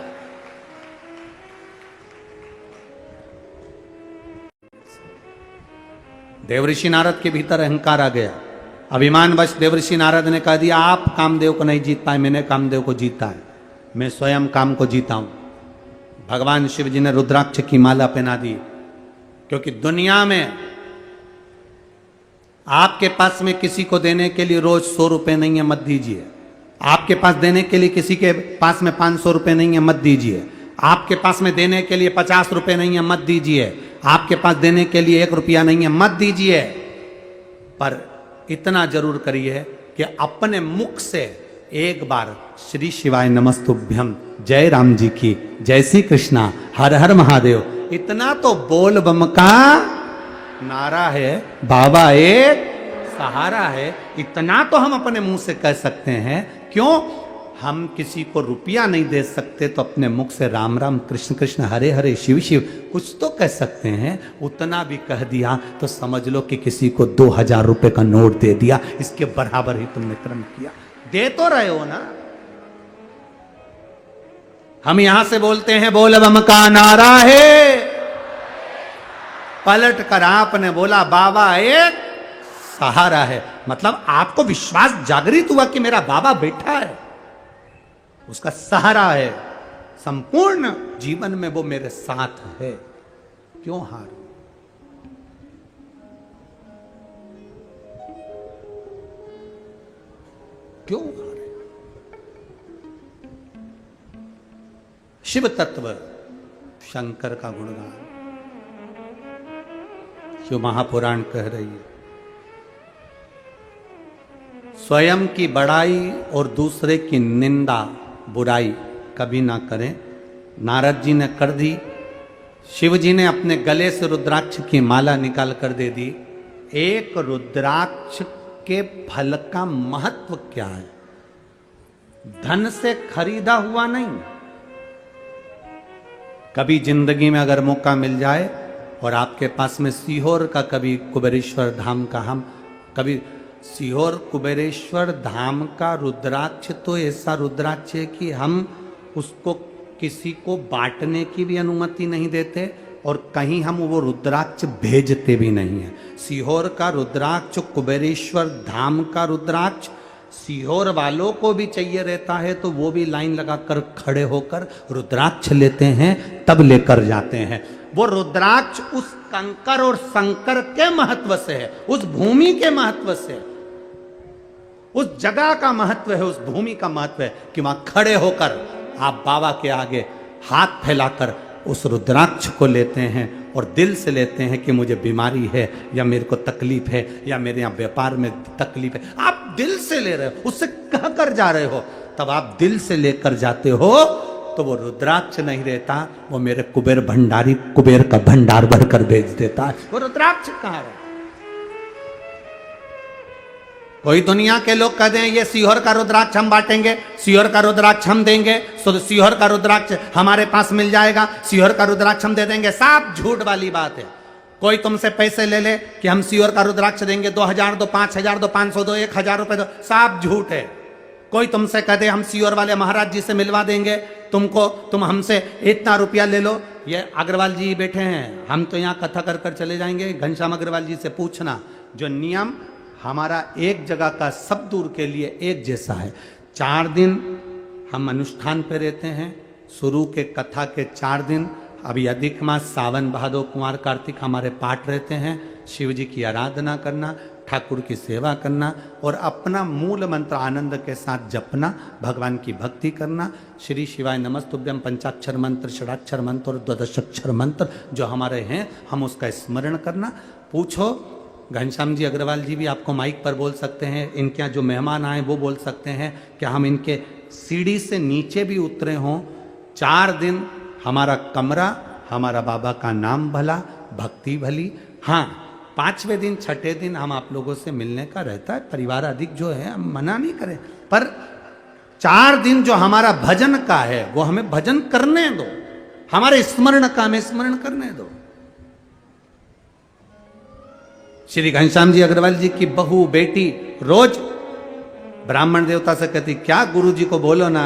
देवऋषि नारद के भीतर अहंकार आ गया। अभिमानवश देवऋषि नारद ने कह दिया, आप कामदेव को नहीं जीत पाए, मैंने कामदेव को जीता है, मैं स्वयं काम को जीता हूं। भगवान शिव जी ने रुद्राक्ष की माला पहना दी, क्योंकि दुनिया में आपके पास में किसी को देने के लिए रोज 100 रुपए नहीं है, मत दीजिए। आपके पास देने के लिए किसी के पास में 500 रुपए नहीं है, मत दीजिए। आपके पास में देने के लिए 50 रुपए नहीं है, मत दीजिए। आपके पास देने के लिए 1 रुपया नहीं है, मत दीजिए। पर इतना जरूर करिए कि अपने मुख से एक बार श्री शिवाय नमस्तुभ्यम, जय राम जी की, जय श्री कृष्णा, हर हर महादेव, इतना तो बोल बम का नारा है, बाबा एक सहारा है, इतना तो हम अपने मुंह से कह सकते हैं। क्यों? हम किसी को रुपया नहीं दे सकते तो अपने मुख से राम राम कृष्ण कृष्ण हरे हरे शिव शिव कुछ तो कह सकते हैं। उतना भी कह दिया तो समझ लो कि किसी को 2000 रुपए का नोट दे दिया, इसके बराबर ही तुमने कर्म किया। दे तो रहे हो ना। हम यहां से बोलते हैं बोल बम का नारा है, पलट कर आपने बोला बाबा एक सहारा है। मतलब आपको विश्वास जागृत हुआ कि मेरा बाबा बैठा है, उसका सहारा है, संपूर्ण जीवन में वो मेरे साथ है। क्यों हारूं? क्यों हारे? शिव तत्व शंकर का गुणगान जो महापुराण कह रही है। स्वयं की बड़ाई और दूसरे की निंदा बुराई कभी ना करें। नारद जी ने कर दी, शिव जी ने अपने गले से रुद्राक्ष की माला निकाल कर दे दी। एक रुद्राक्ष के फल का महत्व क्या है? धन से खरीदा हुआ नहीं। कभी जिंदगी में अगर मौका मिल जाए और आपके पास में सीहोर का कभी कुबेरेश्वर धाम का, हम कभी सीहोर कुबेरेश्वर धाम का रुद्राक्ष तो ऐसा रुद्राक्ष है कि हम उसको किसी को बांटने की भी अनुमति नहीं देते और कहीं हम वो रुद्राक्ष भेजते भी नहीं है। सीहोर का रुद्राक्ष, कुबेरेश्वर धाम का रुद्राक्ष सीहोर वालों को भी चाहिए रहता है तो वो भी लाइन लगाकर खड़े होकर रुद्राक्ष लेते हैं, तब लेकर जाते हैं। वो रुद्राक्ष उस कंकर और शंकर के महत्व से है, उस भूमि के महत्व से है, उस जगह का महत्व है, उस भूमि का महत्व है कि वहां खड़े होकर आप बाबा के आगे हाथ फैलाकर उस रुद्राक्ष को लेते हैं और दिल से लेते हैं कि मुझे बीमारी है या मेरे को तकलीफ है या मेरे यहाँ व्यापार में तकलीफ है। आप दिल से ले रहे हो, उससे कह कर जा रहे हो, तब आप दिल से लेकर जाते हो तो वो रुद्राक्ष नहीं रहता, वो मेरे कुबेर भंडारी कुबेर का भंडार भरकर भेज देता है। वो रुद्राक्ष कहाँ है? कोई दुनिया के लोग कह दें ये सीहोर का रुद्राक्ष हम बांटेंगे, सीहोर का रुद्राक्ष हम देंगे, तो सीहोर का रुद्राक्ष हमारे पास मिल जाएगा, सीहोर का रुद्राक्ष हम दे देंगे। साफ झूठ वाली बात है। कोई तुमसे पैसे ले ले कि हम सीहोर का रुद्राक्ष देंगे, 2000 दो, 5000 दो, 500 दो, 1000 रुपए दो, साफ झूठ है। कोई तुमसे कह दे हम सीहोर वाले महाराज जी से मिलवा देंगे तुमको, तुम हमसे इतना रुपया ले लो। ये अग्रवाल जी बैठे हैं, हम तो यहाँ कथा कर कर चले जाएंगे। घनश्याम अग्रवाल जी से पूछना, जो नियम हमारा एक जगह का सब दूर के लिए एक जैसा है। 4 दिन हम अनुष्ठान पे रहते हैं, शुरू के कथा के 4 दिन, अभी अधिक मास सावन भादो कुमार कार्तिक हमारे पाठ रहते हैं। शिव जी की आराधना करना, ठाकुर की सेवा करना और अपना मूल मंत्र आनंद के साथ जपना, भगवान की भक्ति करना। श्री शिवाय नमस्तुभ्यम पंचाक्षर मंत्र, षडाक्षर मंत्र और द्वादशाक्षर मंत्र जो हमारे हैं, हम उसका स्मरण करना। पूछो, घनश्याम जी अग्रवाल जी भी आपको माइक पर बोल सकते हैं, इनके यहाँ जो मेहमान आए वो बोल सकते हैं कि हम इनके सीढ़ी से नीचे भी उतरे हों। 4 दिन हमारा कमरा, हमारा बाबा का नाम भला, भक्ति भली। हाँ, 5वें दिन 6ठे दिन हम आप लोगों से मिलने का रहता है, परिवार अधिक जो है हम मना नहीं करें, पर 4 दिन जो हमारा भजन का है वो हमें भजन करने दो, हमारे स्मरण का हमें स्मरण करने दो। श्री घनश्याम जी अग्रवाल जी की बहू बेटी रोज ब्राह्मण देवता से कहती, क्या गुरु जी को बोलो ना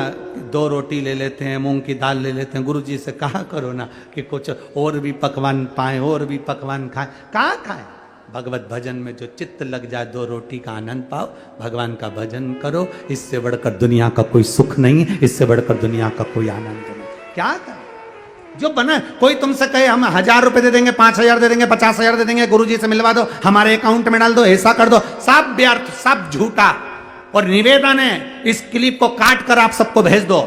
2 रोटी ले लेते हैं, मूंग की दाल ले लेते हैं। गुरु जी से कहा करो ना कि कुछ और भी पकवान पाए, और भी पकवान खाएं। कहाँ खाएं? भगवत भजन में जो चित्त लग जाए, 2 रोटी का आनंद पाओ, भगवान का भजन करो। इससे बढ़कर दुनिया का कोई सुख नहीं, इससे बढ़कर दुनिया का कोई आनंद नहीं। क्या करें? जो बना, कोई तुमसे कहे हम 1000 रुपए दे देंगे, 5000 दे देंगे, 50,000 दे देंगे, गुरुजी से मिलवा दो, हमारे अकाउंट में डाल दो, ऐसा कर दो, सब व्यर्थ, सब झूठा। और निवेदन है, इस क्लिप को काट कर आप सबको भेज दो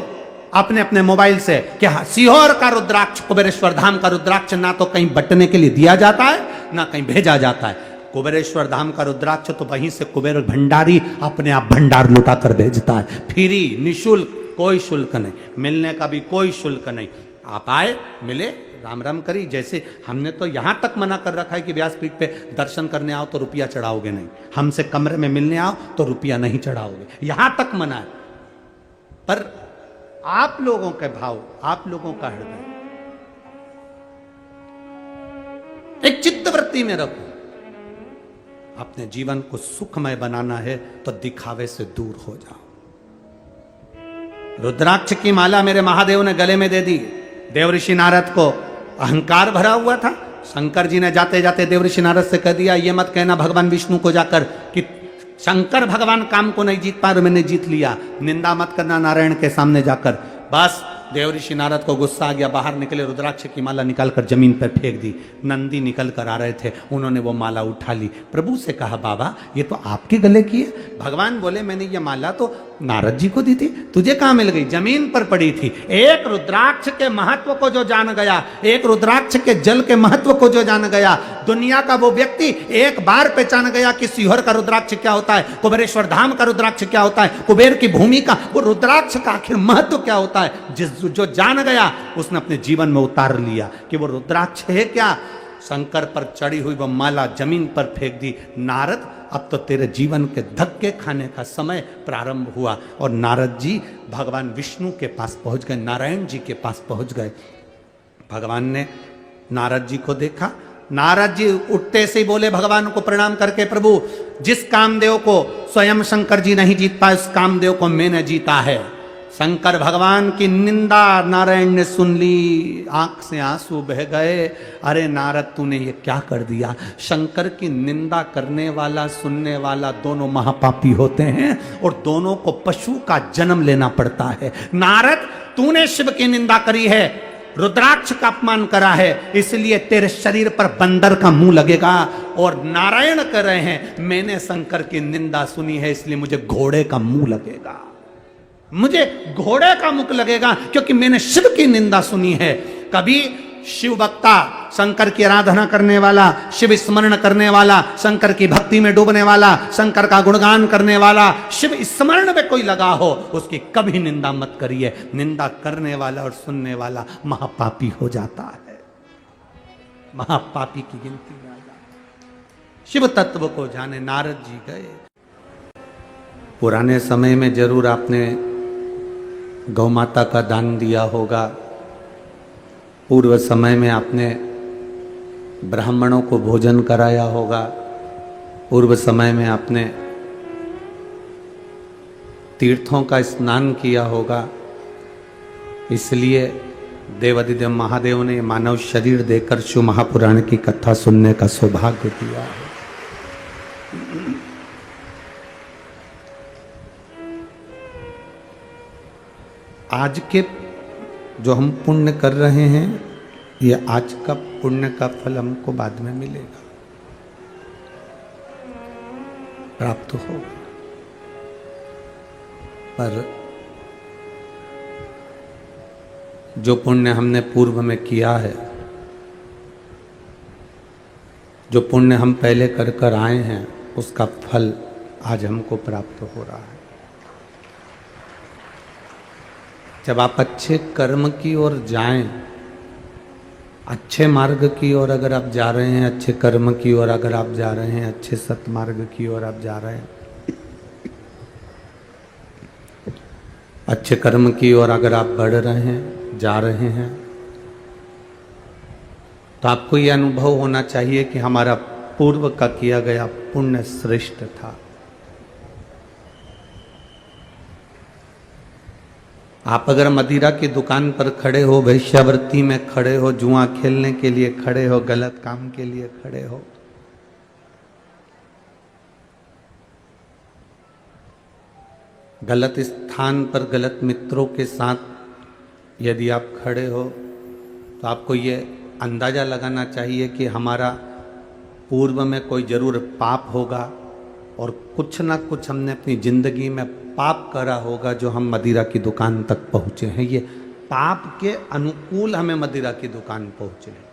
अपने अपने मोबाइल से कि सीहोर का रुद्राक्ष, कुबेरेश्वर धाम का रुद्राक्ष ना तो कहीं बटने के लिए दिया जाता है, ना कहीं भेजा जाता है। कुबेरेश्वर धाम का रुद्राक्ष तो वहीं से कुबेर भंडारी अपने आप भंडार लुटा कर भेजता है, फ्री, निशुल्क, कोई शुल्क नहीं, मिलने का भी कोई शुल्क नहीं। आप आए, मिले, राम राम करी। जैसे हमने तो यहां तक मना कर रखा है कि व्यासपीठ पे दर्शन करने आओ तो रुपया चढ़ाओगे नहीं, हमसे कमरे में मिलने आओ तो रुपया नहीं चढ़ाओगे, यहां तक मना है। पर आप लोगों के भाव, आप लोगों का हृदय एक चित्तवृत्ति में रखो। अपने जीवन को सुखमय बनाना है तो दिखावे से दूर हो जाओ। रुद्राक्ष की माला मेरे महादेव ने गले में दे दी। देवऋषि नारद को अहंकार भरा हुआ था, शंकर जी ने जाते जाते देवऋषि नारद से कह दिया, ये मत कहना भगवान विष्णु को जाकर कि शंकर भगवान काम को नहीं जीत पा रहे, मैंने जीत लिया। निंदा मत करना नारायण के सामने जाकर। बस देवऋषि नारद को गुस्सा आ गया, बाहर निकले, रुद्राक्ष की माला निकालकर जमीन पर फेंक दी। नंदी निकल कर आ रहे थे, उन्होंने वो माला उठा ली। प्रभु से कहा, बाबा ये तो आपके गले की है। भगवान बोले, मैंने ये माला तो नारद जी को दी थी, तुझे कहां मिल गई? जमीन पर पड़ी थी। एक रुद्राक्ष के महत्व को जो जान गया, एक रुद्राक्ष के जल के महत्व को जो जान गया, दुनिया का वो व्यक्ति एक बार पहचान गया कि सीहोर का रुद्राक्ष क्या होता है, कुबेरेश्वर धाम का रुद्राक्ष क्या होता है, कुबेर की भूमि का वो रुद्राक्ष का आखिर महत्व क्या होता है। जो जान गया उसने अपने जीवन में उतार लिया कि वो रुद्राक्ष है क्या। शंकर पर चढ़ी हुई वो माला जमीन पर फेंक दी। नारद, अब तो तेरे जीवन के धक्के खाने का समय प्रारंभ हुआ। और नारद जी भगवान विष्णु के पास पहुंच गए, नारायण जी के पास पहुंच गए। भगवान ने नारद जी को देखा। नारद जी उठते से ही बोले भगवान को प्रणाम करके, प्रभु जिस कामदेव को स्वयं शंकर जी नहीं जीत पाए, उस कामदेव को मैंने जीता है। शंकर भगवान की निंदा नारायण ने सुन ली, आंख से आंसू बह गए। अरे नारद, तूने ये क्या कर दिया? शंकर की निंदा करने वाला, सुनने वाला दोनों महापापी होते हैं और दोनों को पशु का जन्म लेना पड़ता है। नारद, तूने शिव की निंदा करी है, रुद्राक्ष का अपमान करा है, इसलिए तेरे शरीर पर बंदर का मुंह लगेगा। और नारायण कह रहे हैं, मैंने शंकर की निंदा सुनी है, इसलिए मुझे घोड़े का मुंह लगेगा, मुझे घोड़े का मुख लगेगा, क्योंकि मैंने शिव की निंदा सुनी है। कभी शिव भक्ता, शंकर की आराधना करने वाला, शिव स्मरण करने वाला, शंकर की भक्ति में डूबने वाला, शंकर का गुणगान करने वाला, शिव स्मरण में कोई लगा हो, उसकी कभी निंदा मत करिए। निंदा करने वाला और सुनने वाला महापापी हो जाता है, महापापी की गिनती में आ जाता है। शिव तत्व को जाने नारद जी गए। पुराने समय में जरूर आपने गौ माता का दान दिया होगा, पूर्व समय में आपने ब्राह्मणों को भोजन कराया होगा, पूर्व समय में आपने तीर्थों का स्नान किया होगा। इसलिए देवादिदेव महादेव ने मानव शरीर देकर शिव महापुराण की कथा सुनने का सौभाग्य दिया है। आज के जो हम पुण्य कर रहे हैं, ये आज का पुण्य का फल हमको बाद में मिलेगा, प्राप्त होगा। पर जो पुण्य हमने पूर्व में किया है, जो पुण्य हम पहले कर कर आए हैं, उसका फल आज हमको प्राप्त हो रहा है। जब आप अच्छे कर्म की ओर जाएं, अच्छे मार्ग की ओर अगर आप जा रहे हैं, अच्छे कर्म की ओर अगर आप जा रहे हैं, अच्छे सत्मार्ग की ओर आप जा रहे हैं, अच्छे कर्म की ओर अगर आप बढ़ रहे हैं, जा रहे हैं, तो आपको यह अनुभव होना चाहिए कि हमारा पूर्व का किया गया पुण्य श्रेष्ठ था। आप अगर मदिरा की दुकान पर खड़े हो, वैश्यावृत्ति में खड़े हो, जुआ खेलने के लिए खड़े हो, गलत काम के लिए खड़े हो, गलत स्थान पर गलत मित्रों के साथ यदि आप खड़े हो, तो आपको ये अंदाज़ा लगाना चाहिए कि हमारा पूर्व में कोई जरूर पाप होगा और कुछ ना कुछ हमने अपनी ज़िंदगी में पाप करा होगा जो हम मदिरा की दुकान तक पहुँचे हैं। ये पाप के अनुकूल हमें मदिरा की दुकान पहुँचे हैं।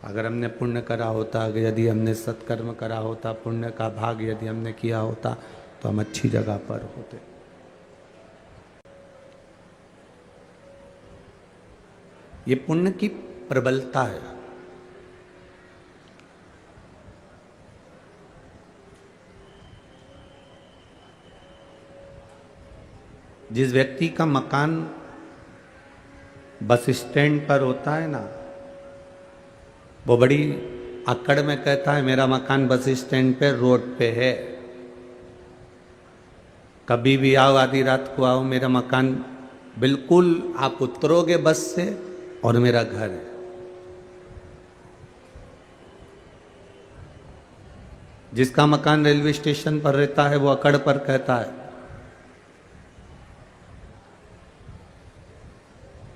अगर हमने पुण्य करा होता, यदि हमने सत्कर्म करा होता, पुण्य का भाग यदि हमने किया होता, तो हम अच्छी जगह पर होते। ये पुण्य की प्रबलता है। जिस व्यक्ति का मकान बस स्टैंड पर होता है ना, वो बड़ी अकड़ में कहता है मेरा मकान बस स्टैंड पे रोड पे है, कभी भी आओ, आधी रात को आओ, मेरा मकान बिल्कुल आप उतरोगे बस से और मेरा घर है। जिसका मकान रेलवे स्टेशन पर रहता है वो अकड़ पर कहता है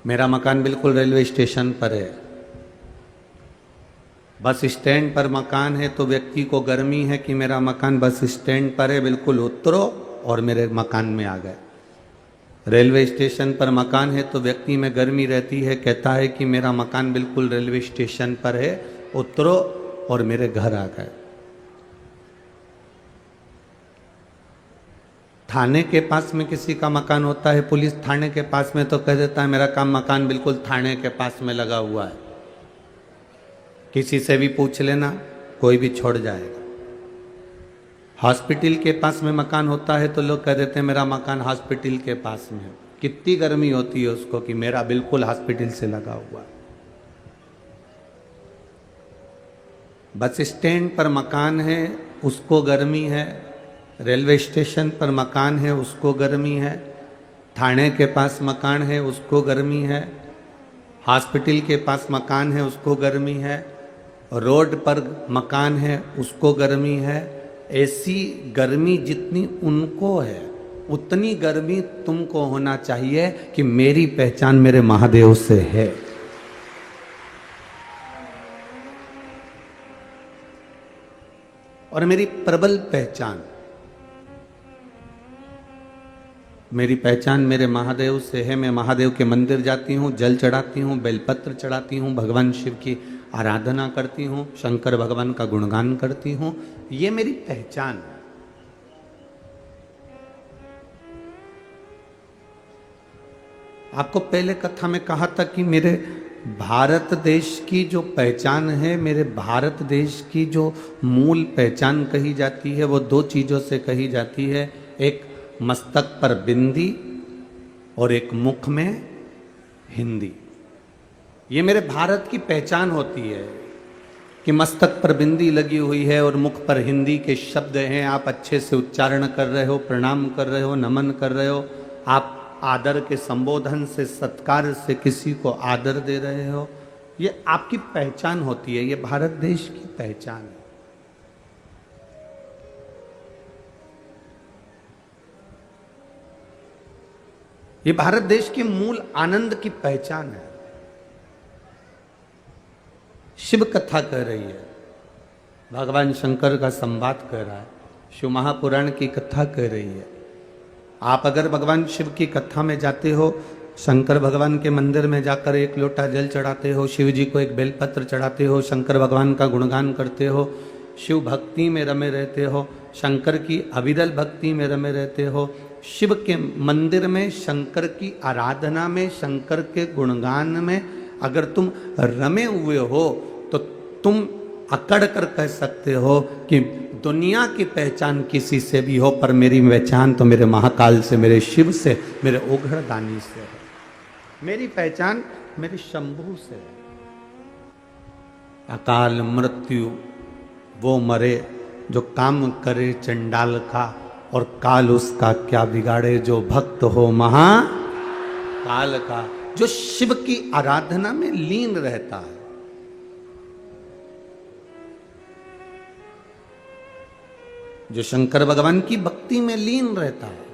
मेरा मकान बिल्कुल रेलवे स्टेशन पर है। बस स्टैंड पर मकान है तो व्यक्ति को गर्मी है कि मेरा मकान बस स्टैंड पर है, बिल्कुल उतरो और मेरे मकान में आ गए। रेलवे स्टेशन पर मकान है तो व्यक्ति में गर्मी रहती है, कहता है कि मेरा मकान बिल्कुल रेलवे स्टेशन पर है, उतरो और मेरे घर आ गए। थाने के पास में किसी का मकान होता है, पुलिस थाने के पास में, तो कह देता है मेरा काम मकान बिल्कुल थाने के पास में लगा हुआ है। किसी से भी पूछ लेना, कोई भी छोड़ जाएगा। हॉस्पिटल के पास में मकान होता है तो लोग कह देते हैं मेरा मकान हॉस्पिटल के पास में है। कितनी गर्मी होती है उसको कि मेरा बिल्कुल हॉस्पिटल से लगा हुआ है। बस स्टैंड पर मकान है उसको गर्मी है, रेलवे स्टेशन पर मकान है उसको गर्मी है, थाने के पास मकान है उसको गर्मी है, हॉस्पिटल के पास मकान है उसको गर्मी है, रोड पर मकान है उसको गर्मी है। ऐसी गर्मी जितनी उनको है उतनी गर्मी तुमको होना चाहिए कि मेरी पहचान मेरे महादेव से है। और मेरी प्रबल पहचान, मेरी पहचान मेरे महादेव से है। मैं महादेव के मंदिर जाती हूँ, जल चढ़ाती हूँ, बेलपत्र चढ़ाती हूँ, भगवान शिव की आराधना करती हूँ, शंकर भगवान का गुणगान करती हूँ। ये मेरी पहचान है। आपको पहले कथा में कहा था कि मेरे भारत देश की जो पहचान है, मेरे भारत देश की जो मूल पहचान कही जाती है वो दो चीज़ों से कही जाती है। एक मस्तक पर बिंदी और एक मुख में हिंदी। ये मेरे भारत की पहचान होती है कि मस्तक पर बिंदी लगी हुई है और मुख पर हिंदी के शब्द हैं। आप अच्छे से उच्चारण कर रहे हो, प्रणाम कर रहे हो, नमन कर रहे हो, आप आदर के संबोधन से, सत्कार से किसी को आदर दे रहे हो। ये आपकी पहचान होती है, ये भारत देश की पहचान है। ये भारत देश के मूल आनंद की पहचान है। शिव कथा कह रही है, भगवान शंकर का संवाद कह रहा है, शिव महापुराण की कथा कह रही है। आप अगर भगवान शिव की कथा में जाते हो, शंकर भगवान के मंदिर में जाकर एक लोटा जल चढ़ाते हो, शिव जी को एक बेलपत्र चढ़ाते हो, शंकर भगवान का गुणगान करते हो, शिव भक्ति में रमे रहते हो, शंकर की अविरल भक्ति में रमे रहते हो, शिव के मंदिर में, शंकर की आराधना में, शंकर के गुणगान में अगर तुम रमे हुए हो तो तुम अकड़ कर कह सकते हो कि दुनिया की पहचान किसी से भी हो, पर मेरी पहचान तो मेरे महाकाल से, मेरे शिव से, मेरे ओघड़दानी से है। मेरी पहचान मेरे शंभू से है। अकाल मृत्यु वो मरे जो काम करे चंडाल का, और काल उसका क्या बिगाड़े जो भक्त हो महाकाल का। जो शिव की आराधना में लीन रहता है, जो शंकर भगवान की भक्ति में लीन रहता है,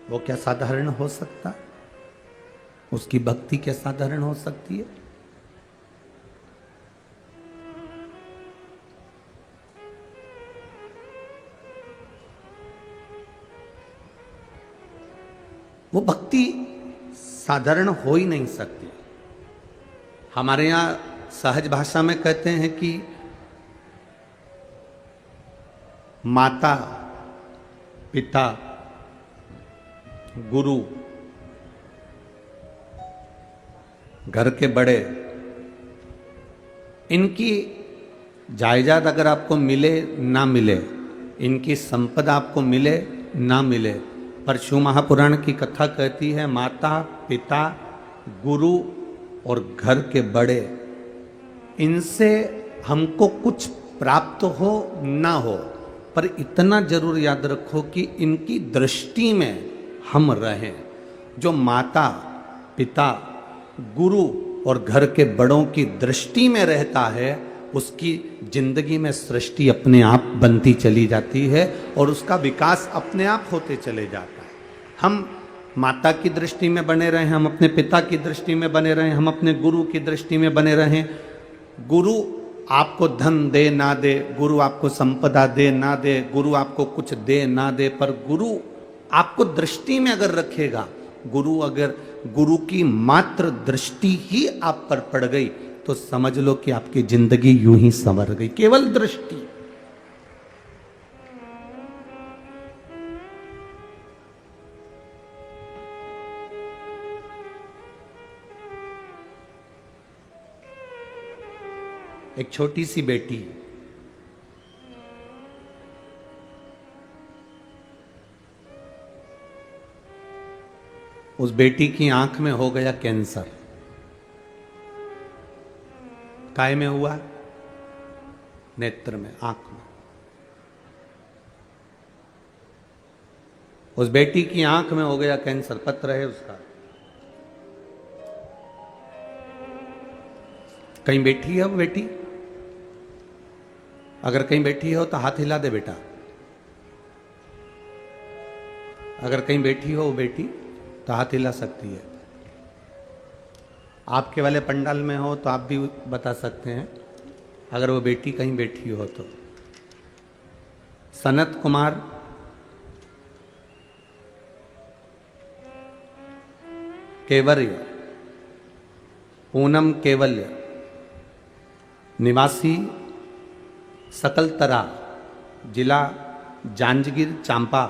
वो क्या साधारण हो सकता? उसकी भक्ति क्या साधारण हो सकती है? वो भक्ति साधारण हो ही नहीं सकती। हमारे यहां सहज भाषा में कहते हैं कि माता, पिता, गुरु, घर के बड़े, इनकी जायदाद अगर आपको मिले ना मिले, इनकी संपदा आपको मिले ना मिले, पर शिव महापुराण की कथा कहती है माता, पिता, गुरु और घर के बड़े, इनसे हमको कुछ प्राप्त हो ना हो, पर इतना जरूर याद रखो कि इनकी दृष्टि में हम रहें। जो माता, पिता, गुरु और घर के बड़ों की दृष्टि में रहता है, उसकी जिंदगी में सृष्टि अपने आप बनती चली जाती है और उसका विकास अपने आप होते चले जाता है। हम माता की दृष्टि में बने रहें, हम अपने पिता की दृष्टि में बने रहें, हम अपने गुरु की दृष्टि में बने रहें। गुरु आपको धन दे ना दे, गुरु आपको संपदा दे ना दे, गुरु आपको कुछ दे ना दे, पर गुरु आपको दृष्टि में अगर रखेगा, गुरु की मात्र दृष्टि ही आप पर पड़ गई तो समझ लो कि आपकी जिंदगी यूं ही संवर गई। केवल दृष्टि। एक छोटी सी बेटी, उस बेटी की आंख में हो गया कैंसर। काय में हुआ? नेत्र में, आंख में। उस बेटी की आंख में हो गया कैंसर, पत्र है उसका। कहीं बैठी है वो बेटी? अगर कहीं बैठी हो तो हाथ हिला दे बेटा। अगर कहीं बैठी हो वो बेटी तो हाथ हिला सकती है। आपके वाले पंडाल में हो तो आप भी बता सकते हैं अगर वो बेटी कहीं बैठी हो तो। सनत कुमार, केवल्य, पूनम केवल्य, निवासी सकलतरा, जिला जांजगीर चांपा,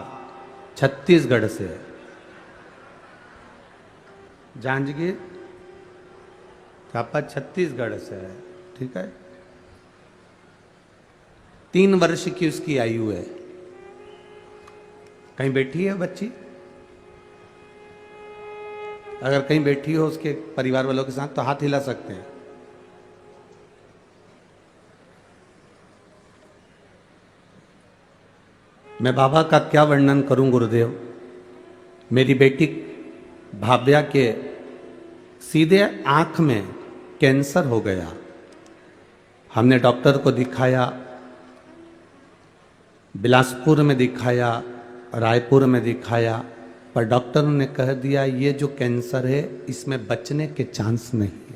छत्तीसगढ़ से। जांजगीर चांपा छत्तीसगढ़ से है, ठीक है। 3 वर्ष की उसकी आयु है। कहीं बैठी है बच्ची? अगर कहीं बैठी हो उसके परिवार वालों के साथ तो हाथ हिला सकते हैं। मैं बाबा का क्या वर्णन करूं गुरुदेव। मेरी बेटी भाव्या के सीधे आंख में कैंसर हो गया। हमने डॉक्टर को दिखाया, बिलासपुर में दिखाया, रायपुर में दिखाया, पर डॉक्टर ने कह दिया ये जो कैंसर है इसमें बचने के चांस नहीं है।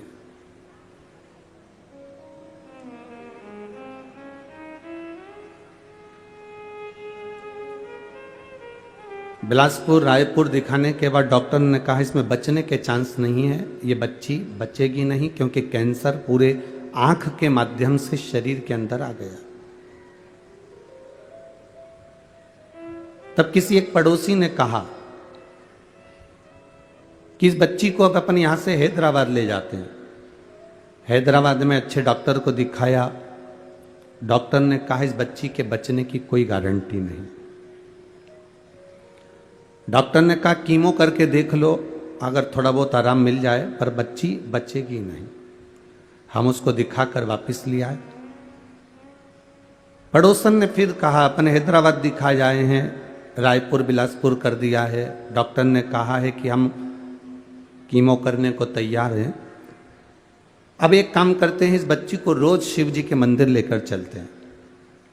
बिलासपुर, रायपुर दिखाने के बाद डॉक्टर ने कहा इसमें बचने के चांस नहीं है, ये बच्ची बचेगी नहीं, क्योंकि कैंसर पूरे आंख के माध्यम से शरीर के अंदर आ गया। तब किसी एक पड़ोसी ने कहा कि इस बच्ची को अब अपन यहां से हैदराबाद ले जाते हैं। हैदराबाद में अच्छे डॉक्टर को दिखाया। डॉक्टर ने कहा इस बच्ची के बचने की कोई गारंटी नहीं। डॉक्टर ने कहा कीमो करके देख लो, अगर थोड़ा बहुत आराम मिल जाए, पर बच्ची बचेगी नहीं। हम उसको दिखाकर वापस ले आए। पड़ोसन ने फिर कहा अपन हैदराबाद दिखा जाए हैं, रायपुर बिलासपुर कर दिया है, डॉक्टर ने कहा है कि हम कीमो करने को तैयार हैं। अब एक काम करते हैं, इस बच्ची को रोज शिव जी के मंदिर लेकर चलते हैं,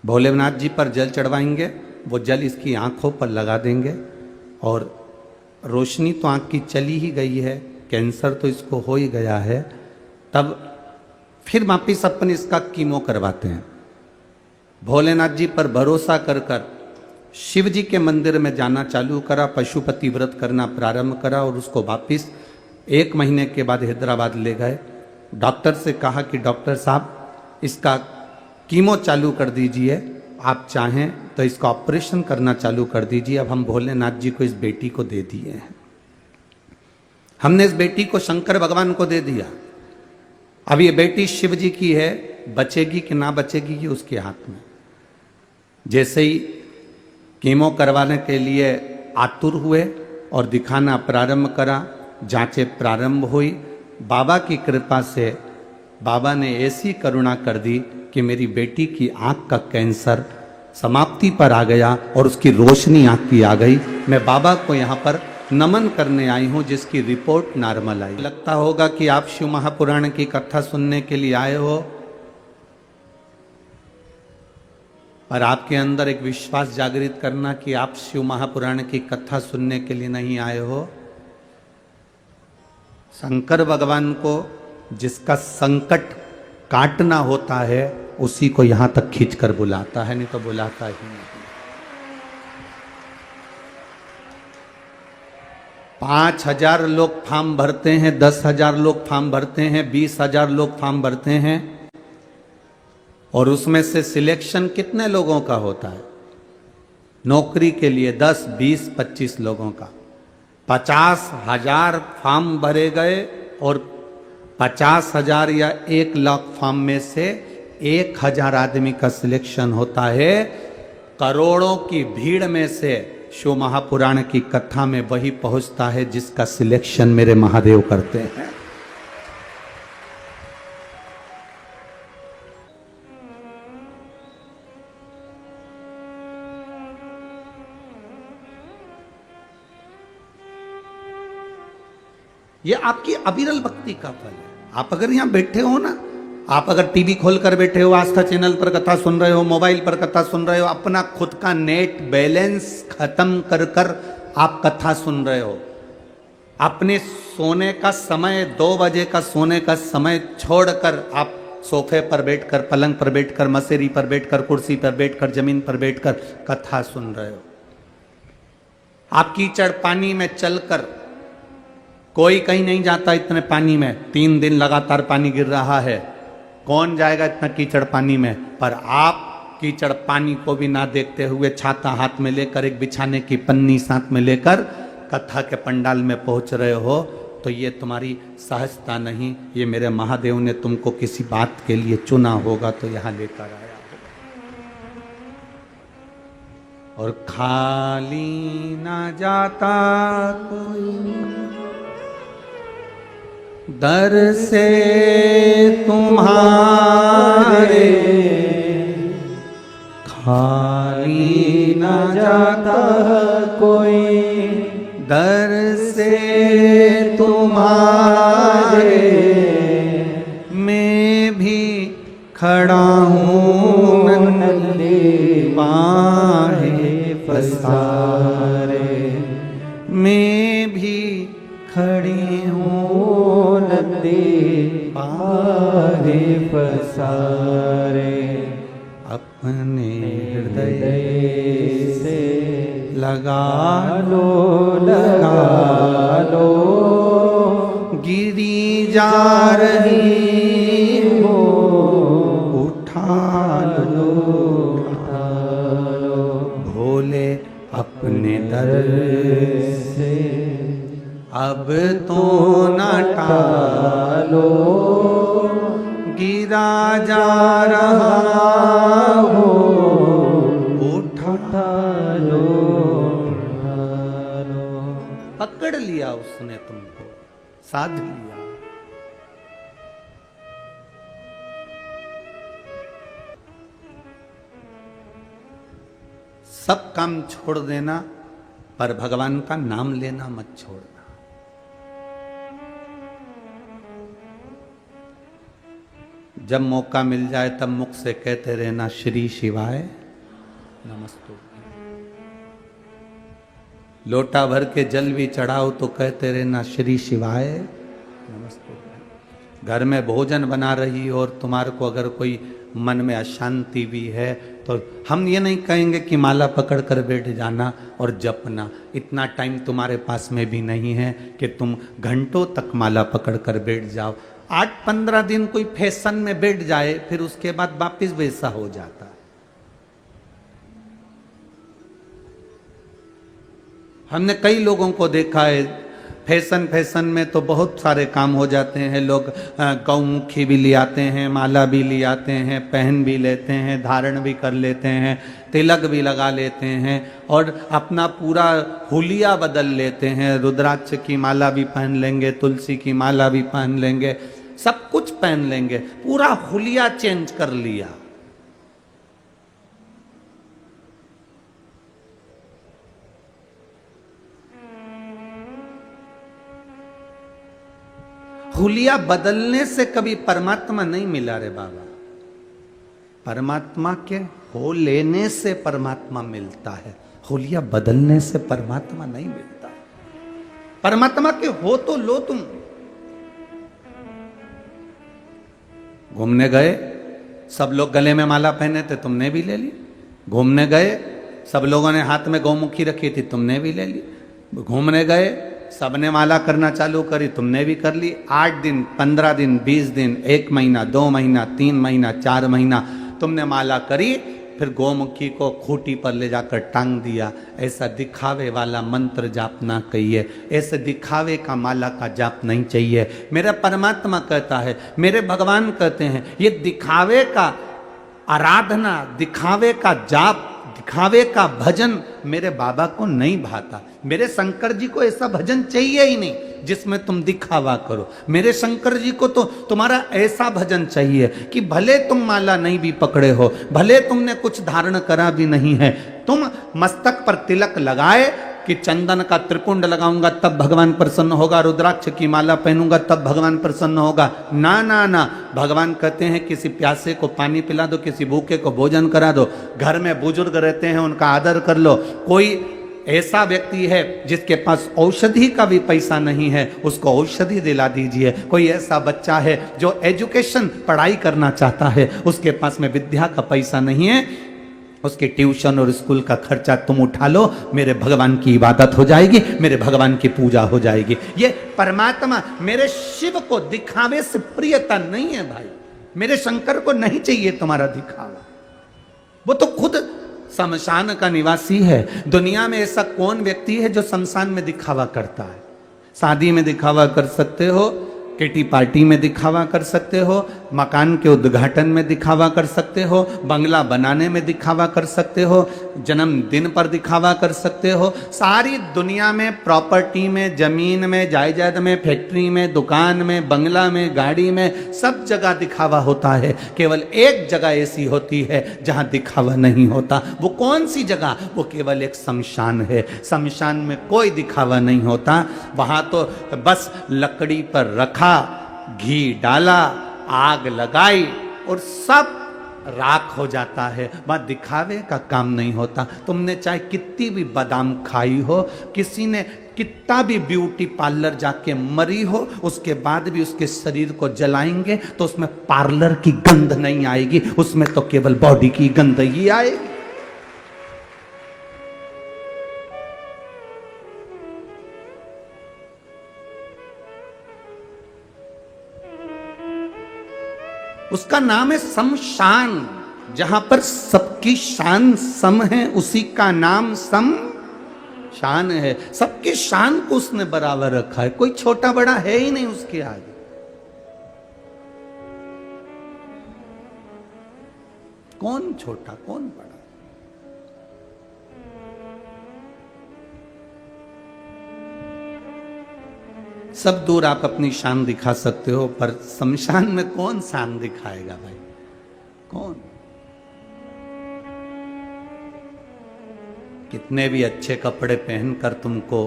भोलेनाथ जी पर जल चढ़वाएंगे, वो जल इसकी आंखों पर लगा देंगे और रोशनी तो आंख की चली ही गई है, कैंसर तो इसको हो ही गया है, तब फिर वापिस अपन इसका कीमो करवाते हैं। भोलेनाथ जी पर भरोसा कर कर शिव जी के मंदिर में जाना चालू करा, पशुपति व्रत करना प्रारंभ करा और उसको वापिस 1 महीने के बाद हैदराबाद ले गए। डॉक्टर से कहा कि डॉक्टर साहब इसका कीमो चालू कर दीजिए, आप चाहें तो इसका ऑपरेशन करना चालू कर दीजिए। अब हम भोलेनाथ जी को इस बेटी को दे दिए हैं, हमने इस बेटी को शंकर भगवान को दे दिया। अब ये बेटी शिव जी की है, बचेगी कि ना बचेगी ये उसके हाथ में। जैसे ही कीमो करवाने के लिए आतुर हुए और दिखाना प्रारंभ करा, जांचें प्रारंभ हुई, बाबा की कृपा से बाबा ने ऐसी करुणा कर दी कि मेरी बेटी की आंख का कैंसर समाप्ति पर आ गया और उसकी रोशनी आंख की आ गई। मैं बाबा को यहाँ पर नमन करने आई हूँ जिसकी रिपोर्ट नॉर्मल आई। लगता होगा कि आप शिव महापुराण की कथा सुनने के लिए आए हो, और आपके अंदर एक विश्वास जागृत करना कि आप शिव महापुराण की कथा सुनने के लिए नहीं आए हो। शंकर भगवान को जिसका संकट काटना होता है उसी को यहां तक खींचकर बुलाता है, नहीं तो बुलाता ही नहीं। 5,000 लोग फॉर्म भरते हैं, 10,000 लोग फॉर्म भरते हैं, 20,000 लोग फॉर्म भरते हैं, और उसमें से सिलेक्शन कितने लोगों का होता है? नौकरी के लिए 10, 20, 25 लोगों का। 50,000 फॉर्म भरे गए और 50,000 या 1,00,000 फॉर्म में से 1,000 आदमी का सिलेक्शन होता है। करोड़ों की भीड़ में से शिव महापुराण की कथा में वही पहुंचता है जिसका सिलेक्शन मेरे महादेव करते हैं। ये आपकी अविरल भक्ति का फल है। आप अगर यहां बैठे हो ना, आप अगर टीवी खोलकर बैठे हो, आस्था चैनल पर कथा सुन रहे हो, मोबाइल पर कथा सुन रहे हो, अपना खुद का नेट बैलेंस खत्म कर कर आप कथा सुन रहे हो, अपने सोने का समय 2 बजे का सोने का समय छोड़कर आप सोफे पर बैठकर, पलंग पर बैठकर, मसेरी पर बैठकर, कुर्सी पर बैठकर, जमीन पर बैठकर कथा सुन रहे हो। आप कीचड़ पानी में चलकर, कोई कहीं नहीं जाता इतने पानी में, 3 दिन लगातार पानी गिर रहा है, कौन जाएगा इतना कीचड़ पानी में? पर आप कीचड़ पानी को भी ना देखते हुए छाता हाथ में लेकर, एक बिछाने की पन्नी साथ में लेकर कथा के पंडाल में पहुंच रहे हो, तो ये तुम्हारी सहजता नहीं, ये मेरे महादेव ने तुमको किसी बात के लिए चुना होगा तो यहां लेकर आया होगा। और खाली ना जाता कोई दर से तुम्हारे, खाली ना जाता कोई दर से तुम्हारे, मैं भी खड़ा हूँ नंदे बाहें पसारे, मैं भी खड़ी हूँ नंदे बाहें पसारे, अपने हृदय से लगा लो, लगा लो, गिरी जा रही हो, उठा लो, उठा लो, भोले अपने दर से अब तो न टालो, गिरा जा रहा हो, उठा लो, पकड़ लिया उसने तुमको, साध लिया। सब काम छोड़ देना, पर भगवान का नाम लेना मत छोड़ना। जब मौका मिल जाए तब मुख से कहते रहना श्री शिवाय नमस्तु। लोटा भर के जल भी चढ़ाओ तो कहते रहना श्री शिवाय नमस्ते। घर में भोजन बना रही हो और तुम्हारे को अगर कोई मन में अशांति भी है तो हम ये नहीं कहेंगे कि माला पकड़ कर बैठ जाना और जपना। इतना टाइम तुम्हारे पास में भी नहीं है कि तुम घंटों तक माला पकड़ कर बैठ जाओ। 8-15 दिन कोई फैशन में बैठ जाए फिर उसके बाद वापिस वैसा हो जाता है। हमने कई लोगों को देखा है फैशन में तो बहुत सारे काम हो जाते हैं। लोग गौमुखी भी ले आते हैं, माला भी ले आते हैं, पहन भी लेते हैं, धारण भी कर लेते हैं, तिलक भी लगा लेते हैं और अपना पूरा हुलिया बदल लेते हैं। रुद्राक्ष की माला भी पहन लेंगे, तुलसी की माला भी पहन लेंगे, सब कुछ पहन लेंगे, पूरा हुलिया चेंज कर लिया। हुलिया बदलने से कभी परमात्मा नहीं मिला रे बाबा। परमात्मा के हो लेने से परमात्मा मिलता है, हुलिया बदलने से परमात्मा नहीं मिलता। परमात्मा के हो तो लो तुम। घूमने गए, सब लोग गले में माला पहने थे, तुमने भी ले ली। घूमने गए, सब लोगों ने हाथ में गौमुखी रखी थी, तुमने भी ले ली। घूमने गए, सबने माला करना चालू करी, तुमने भी कर ली। 8 दिन, 15 दिन, 20 दिन, 1 महीना, 2 महीना, 3 महीना, 4 महीना तुमने माला करी, फिर गौमुखी को खूंटी पर ले जाकर टांग दिया। ऐसा दिखावे वाला मंत्र जाप ना कहिए, ऐसे दिखावे का माला का जाप नहीं चाहिए। मेरा परमात्मा कहता है, मेरे भगवान कहते हैं, ये दिखावे का आराधना, दिखावे का जाप, दिखावे का भजन मेरे बाबा को नहीं भाता। मेरे शंकर जी को ऐसा भजन चाहिए ही नहीं जिसमें तुम दिखावा करो। मेरे शंकर जी को तो तुम्हारा ऐसा भजन चाहिए कि भले तुम माला नहीं भी पकड़े हो, भले तुमने कुछ धारण करा भी नहीं है, तुम मस्तक पर तिलक लगाए कि चंदन का त्रिपुंड लगाऊंगा तब भगवान प्रसन्न होगा, रुद्राक्ष की माला पहनूंगा तब भगवान प्रसन्न होगा। ना ना ना, भगवान कहते हैं किसी प्यासे को पानी पिला दो, किसी भूखे को भोजन करा दो, घर में बुजुर्ग रहते हैं उनका आदर कर लो। कोई ऐसा व्यक्ति है जिसके पास औषधि का भी पैसा नहीं है, उसको औषधि दिला दीजिए। कोई ऐसा बच्चा है जो एजुकेशन पढ़ाई करना चाहता है, उसके पास में विद्या का पैसा नहीं है, उसके ट्यूशन और स्कूल का खर्चा तुम उठा लो, मेरे भगवान की इबादत हो जाएगी, मेरे भगवान की पूजा हो जाएगी। ये परमात्मा मेरे शिव को दिखावे से प्रियता नहीं है भाई। मेरे शंकर को नहीं चाहिए तुम्हारा दिखावा, वो तो खुद शमशान का निवासी है। दुनिया में ऐसा कौन व्यक्ति है जो शमशान में दिखावा करता है? शादी में दिखावा कर सकते हो, किटी पार्टी में दिखावा कर सकते हो, मकान के उद्घाटन में दिखावा कर सकते हो, बंगला बनाने में दिखावा कर सकते हो, जन्मदिन पर दिखावा कर सकते हो। सारी दुनिया में प्रॉपर्टी में, जमीन में, जायदाद में, फैक्ट्री में, दुकान में, बंगला में, गाड़ी में, सब जगह दिखावा होता है। केवल एक जगह ऐसी होती है जहां दिखावा नहीं होता। वो कौन सी जगह? वो केवल एक शमशान है। शमशान में कोई दिखावा नहीं होता। वहां तो बस लकड़ी पर रखा, घी डाला, आग लगाई और सब राख हो जाता है। वहां दिखावे का काम नहीं होता। तुमने चाहे कितनी भी बादाम खाई हो, किसी ने कितना भी ब्यूटी पार्लर जाके मरी हो, उसके बाद भी उसके शरीर को जलाएंगे तो उसमें पार्लर की गंध नहीं आएगी, उसमें तो केवल बॉडी की गंध ही आएगी। उसका नाम है शमशान। जहां पर सबकी शान सम है, उसी का नाम शमशान है। सबकी शान को उसने बराबर रखा है, कोई छोटा बड़ा है ही नहीं उसके आगे। कौन छोटा कौन बड़ा? सब दूर आप अपनी शान दिखा सकते हो, पर शमशान में कौन शान दिखाएगा भाई? कौन? कितने भी अच्छे कपड़े पहनकर तुमको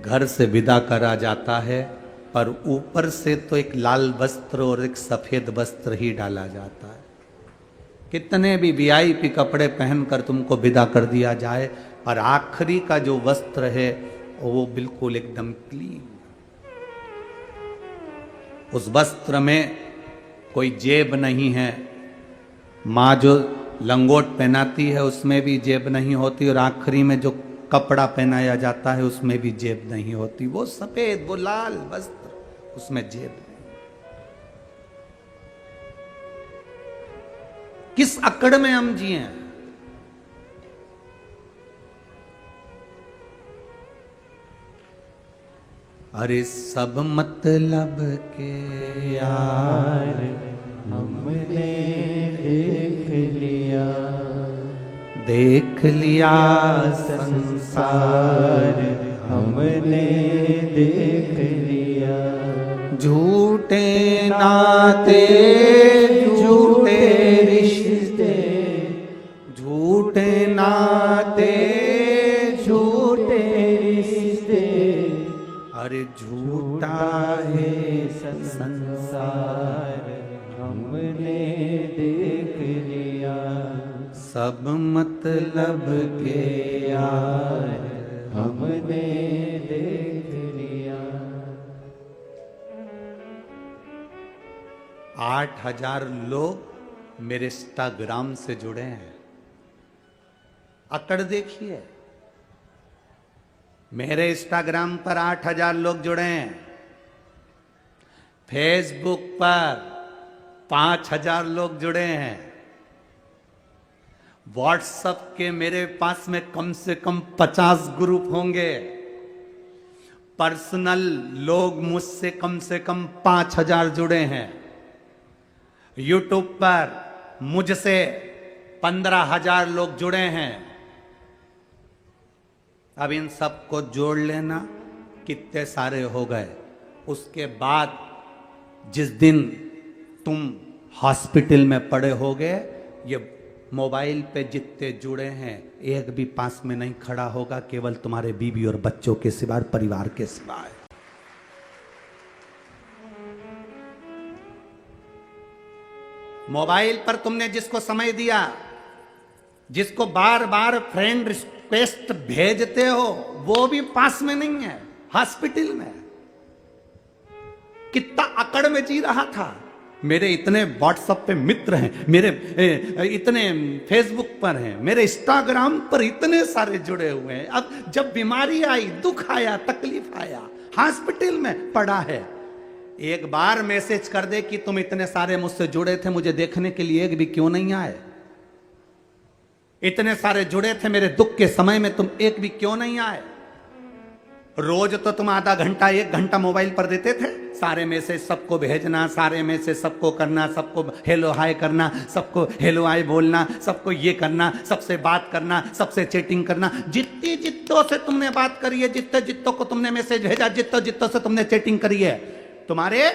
घर से विदा करा जाता है, पर ऊपर से तो एक लाल वस्त्र और एक सफेद वस्त्र ही डाला जाता है। कितने भी वीआईपी कपड़े पहनकर तुमको विदा कर दिया जाए, पर आखिरी का जो वस्त्र है वो बिल्कुल एकदम क्लीन। उस वस्त्र में कोई जेब नहीं है। माँ जो लंगोट पहनाती है उसमें भी जेब नहीं होती, और आखिरी में जो कपड़ा पहनाया जाता है उसमें भी जेब नहीं होती। वो सफेद, वो लाल वस्त्र, उसमें जेब नहीं। किस अकड़ में हम जिए? अरे सब मतलब के यार हमने देख लिया संसार, हमने देख लिया। झूठे नाते झूठे रिश्ते, झूठे नाते झूठे रिश्ते, अरे झूठा है संसार, हमने देख लिया। सब मतलब के यार हमने देख लिया। 8,000 लोग मेरे इंस्टाग्राम से जुड़े हैं। अकड़ देखिए, मेरे इंस्टाग्राम पर 8,000 लोग जुड़े हैं। फेसबुक पर 5,000 लोग जुड़े हैं। व्हाट्सएप के मेरे पास में कम से कम 50 ग्रुप होंगे। पर्सनल लोग मुझसे कम से कम 5,000 जुड़े हैं। यूट्यूब पर मुझसे 15,000 लोग जुड़े हैं। अब इन सबको जोड़ लेना, कितने सारे हो गए। उसके बाद जिस दिन तुम हॉस्पिटल में पड़े होगे, ये मोबाइल पे जितने जुड़े हैं एक भी पास में नहीं खड़ा होगा, केवल तुम्हारे बीवी और बच्चों के सिवाय, परिवार के सिवाय। मोबाइल पर तुमने जिसको समय दिया, जिसको बार बार फ्रेंड रिक्वेस्ट भेजते हो, वो भी पास में नहीं है, हॉस्पिटल में। कितना अकड़ में जी रहा था। मेरे इतने व्हाट्सएप पे मित्र हैं, मेरे इतने फेसबुक पर हैं, मेरे इंस्टाग्राम पर इतने सारे जुड़े हुए हैं। अब जब बीमारी आई, दुख आया, तकलीफ आया, हॉस्पिटल में पड़ा है, एक बार मैसेज कर दे कि तुम इतने सारे मुझसे जुड़े थे, मुझे देखने के लिए एक भी क्यों नहीं आए? इतने सारे जुड़े थे मेरे दुख के समय में, तुम एक भी क्यों नहीं आए? रोज तो तुम आधा घंटा 1 घंटा मोबाइल पर देते थे। सारे मैसेज सबको भेजना, सारे मैसेज सबको करना, सबको हेलो हाय करना, सबको हेलो हाय बोलना, सबको ये करना, सबसे बात करना, सबसे चैटिंग करना। जितनी जितों से तुमने बात करी है, जितने जितों को तुमने मैसेज भेजा, जितों जितों से तुमने चैटिंग करी है, तुम्हारे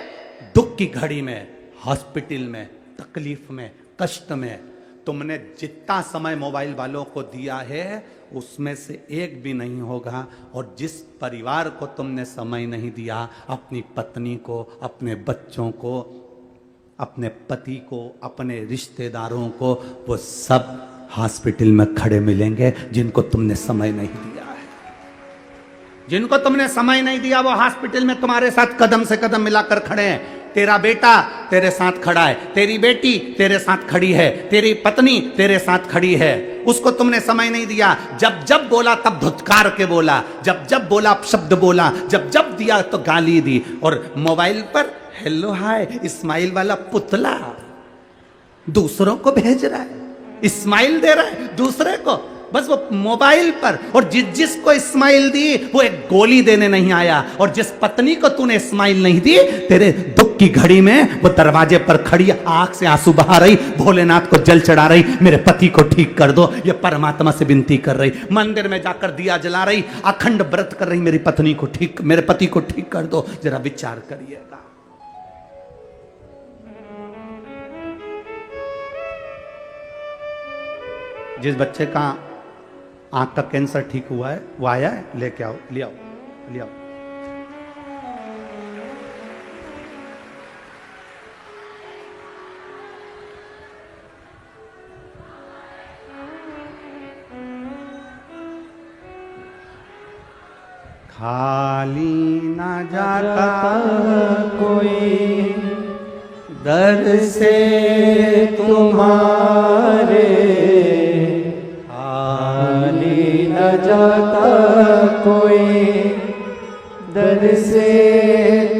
दुख की घड़ी में, हॉस्पिटल में, तकलीफ में, कष्ट में तुमने जितना समय मोबाइल वालों को दिया है, उसमें से एक भी नहीं होगा। और जिस परिवार को तुमने समय नहीं दिया, अपनी पत्नी को, अपने बच्चों को, अपने पति को, अपने रिश्तेदारों को, वो सब हॉस्पिटल में खड़े मिलेंगे जिनको तुमने समय नहीं दिया है। जिनको तुमने समय नहीं दिया वो हॉस्पिटल में तुम्हारे साथ कदम से कदम मिलाकर खड़े हैं। तेरा बेटा तेरे साथ खड़ा है, तेरी बेटी तेरे साथ खड़ी है, तेरी पत्नी तेरे साथ खड़ी है। उसको तुमने समय नहीं दिया। जब जब बोला तब धुतकार के बोला, जब जब बोला शब्द बोला, जब जब दिया तो गाली दी। और मोबाइल पर हेलो हाय स्माइल वाला पुतला दूसरों को भेज रहा है, स्माइल दे रहा है दूसरे को, बस वो मोबाइल पर। और जिसको स्माइल दी वो एक गोली देने नहीं आया। और जिस पत्नी को तूने स्माइल नहीं दी, तेरे दुख की घड़ी में वो दरवाजे पर खड़ी आंख से आंसू बहा रही, भोलेनाथ को जल चढ़ा रही, मेरे पति को ठीक कर दो, ये परमात्मा से विनती कर रही, मंदिर में जाकर दिया जला रही, अखंड व्रत कर रही, मेरी पत्नी को ठीक, मेरे पति को ठीक कर दो। जरा विचार करिएगा। जिस बच्चे का आंख का कैंसर ठीक हुआ है वो आया है, लेके आओ, ले आओ, ले आओ। खाली न जाता कोई दर से तुम्हारे, खाली न जाता कोई दर से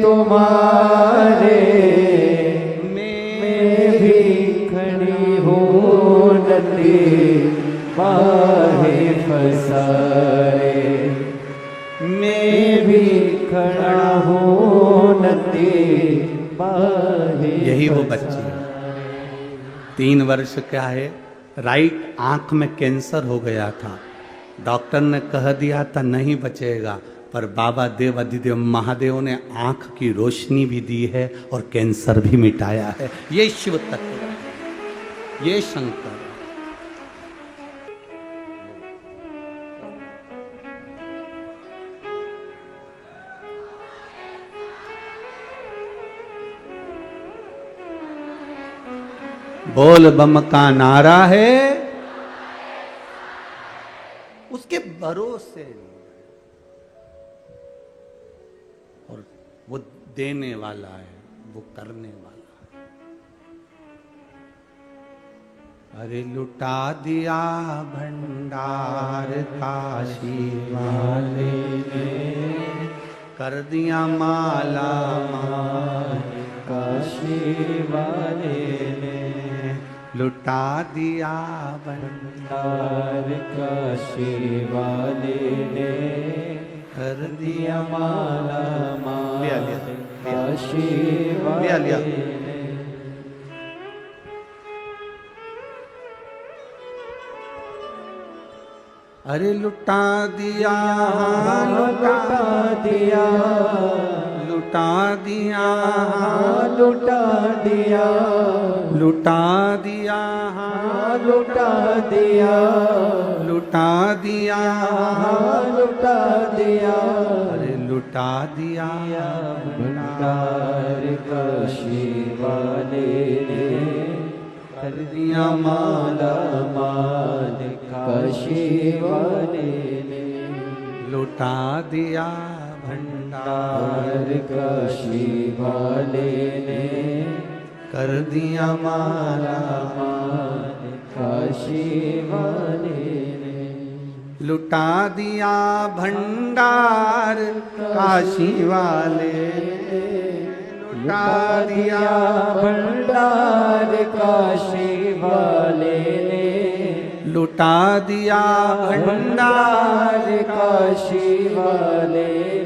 तुम्हारे। मैं भी खड़ी हूँ नदी बाहे फसारे, मैं भी खड़ा हूँ नदी बाहे। यही वो बच्ची है, 3 वर्ष का है, राइट आंख में कैंसर हो गया था। डॉक्टर ने कह दिया था नहीं बचेगा, पर बाबा देव अधिदेव महादेव ने आंख की रोशनी भी दी है और कैंसर भी मिटाया है। ये शिव तत्व है, ये शंकर। बोल बम का नारा है, उसके भरोसे और वो देने वाला है, वो करने वाला है। अरे लुटा दिया भंडार काशी वाले ने, कर दिया माला माल काशी वाले ने, लुटा दिया भंडार काशी वाले ने, कर दिया माला माल लिया काशी लिया वाले लिया। ने। अरे लुटा दिया लुटा दिया, लुटा दिया लुटा दिया, लुटा दिया लुटा दिया, लुटा दिया लुटा दिया। अरे लुटा दिया भंडार काशी वाले ने, कर दिया माला माल काशी वाले ने, लुटा दिया भंडार भंडार काशी वाले ने, कर दिया माला माल काशी वाले ने, लुटा दिया भंडार काशी वाले ने, लुटा दिया भंडार काशी वाले ने, लुटा दिया भंडार भंडार काशी वाले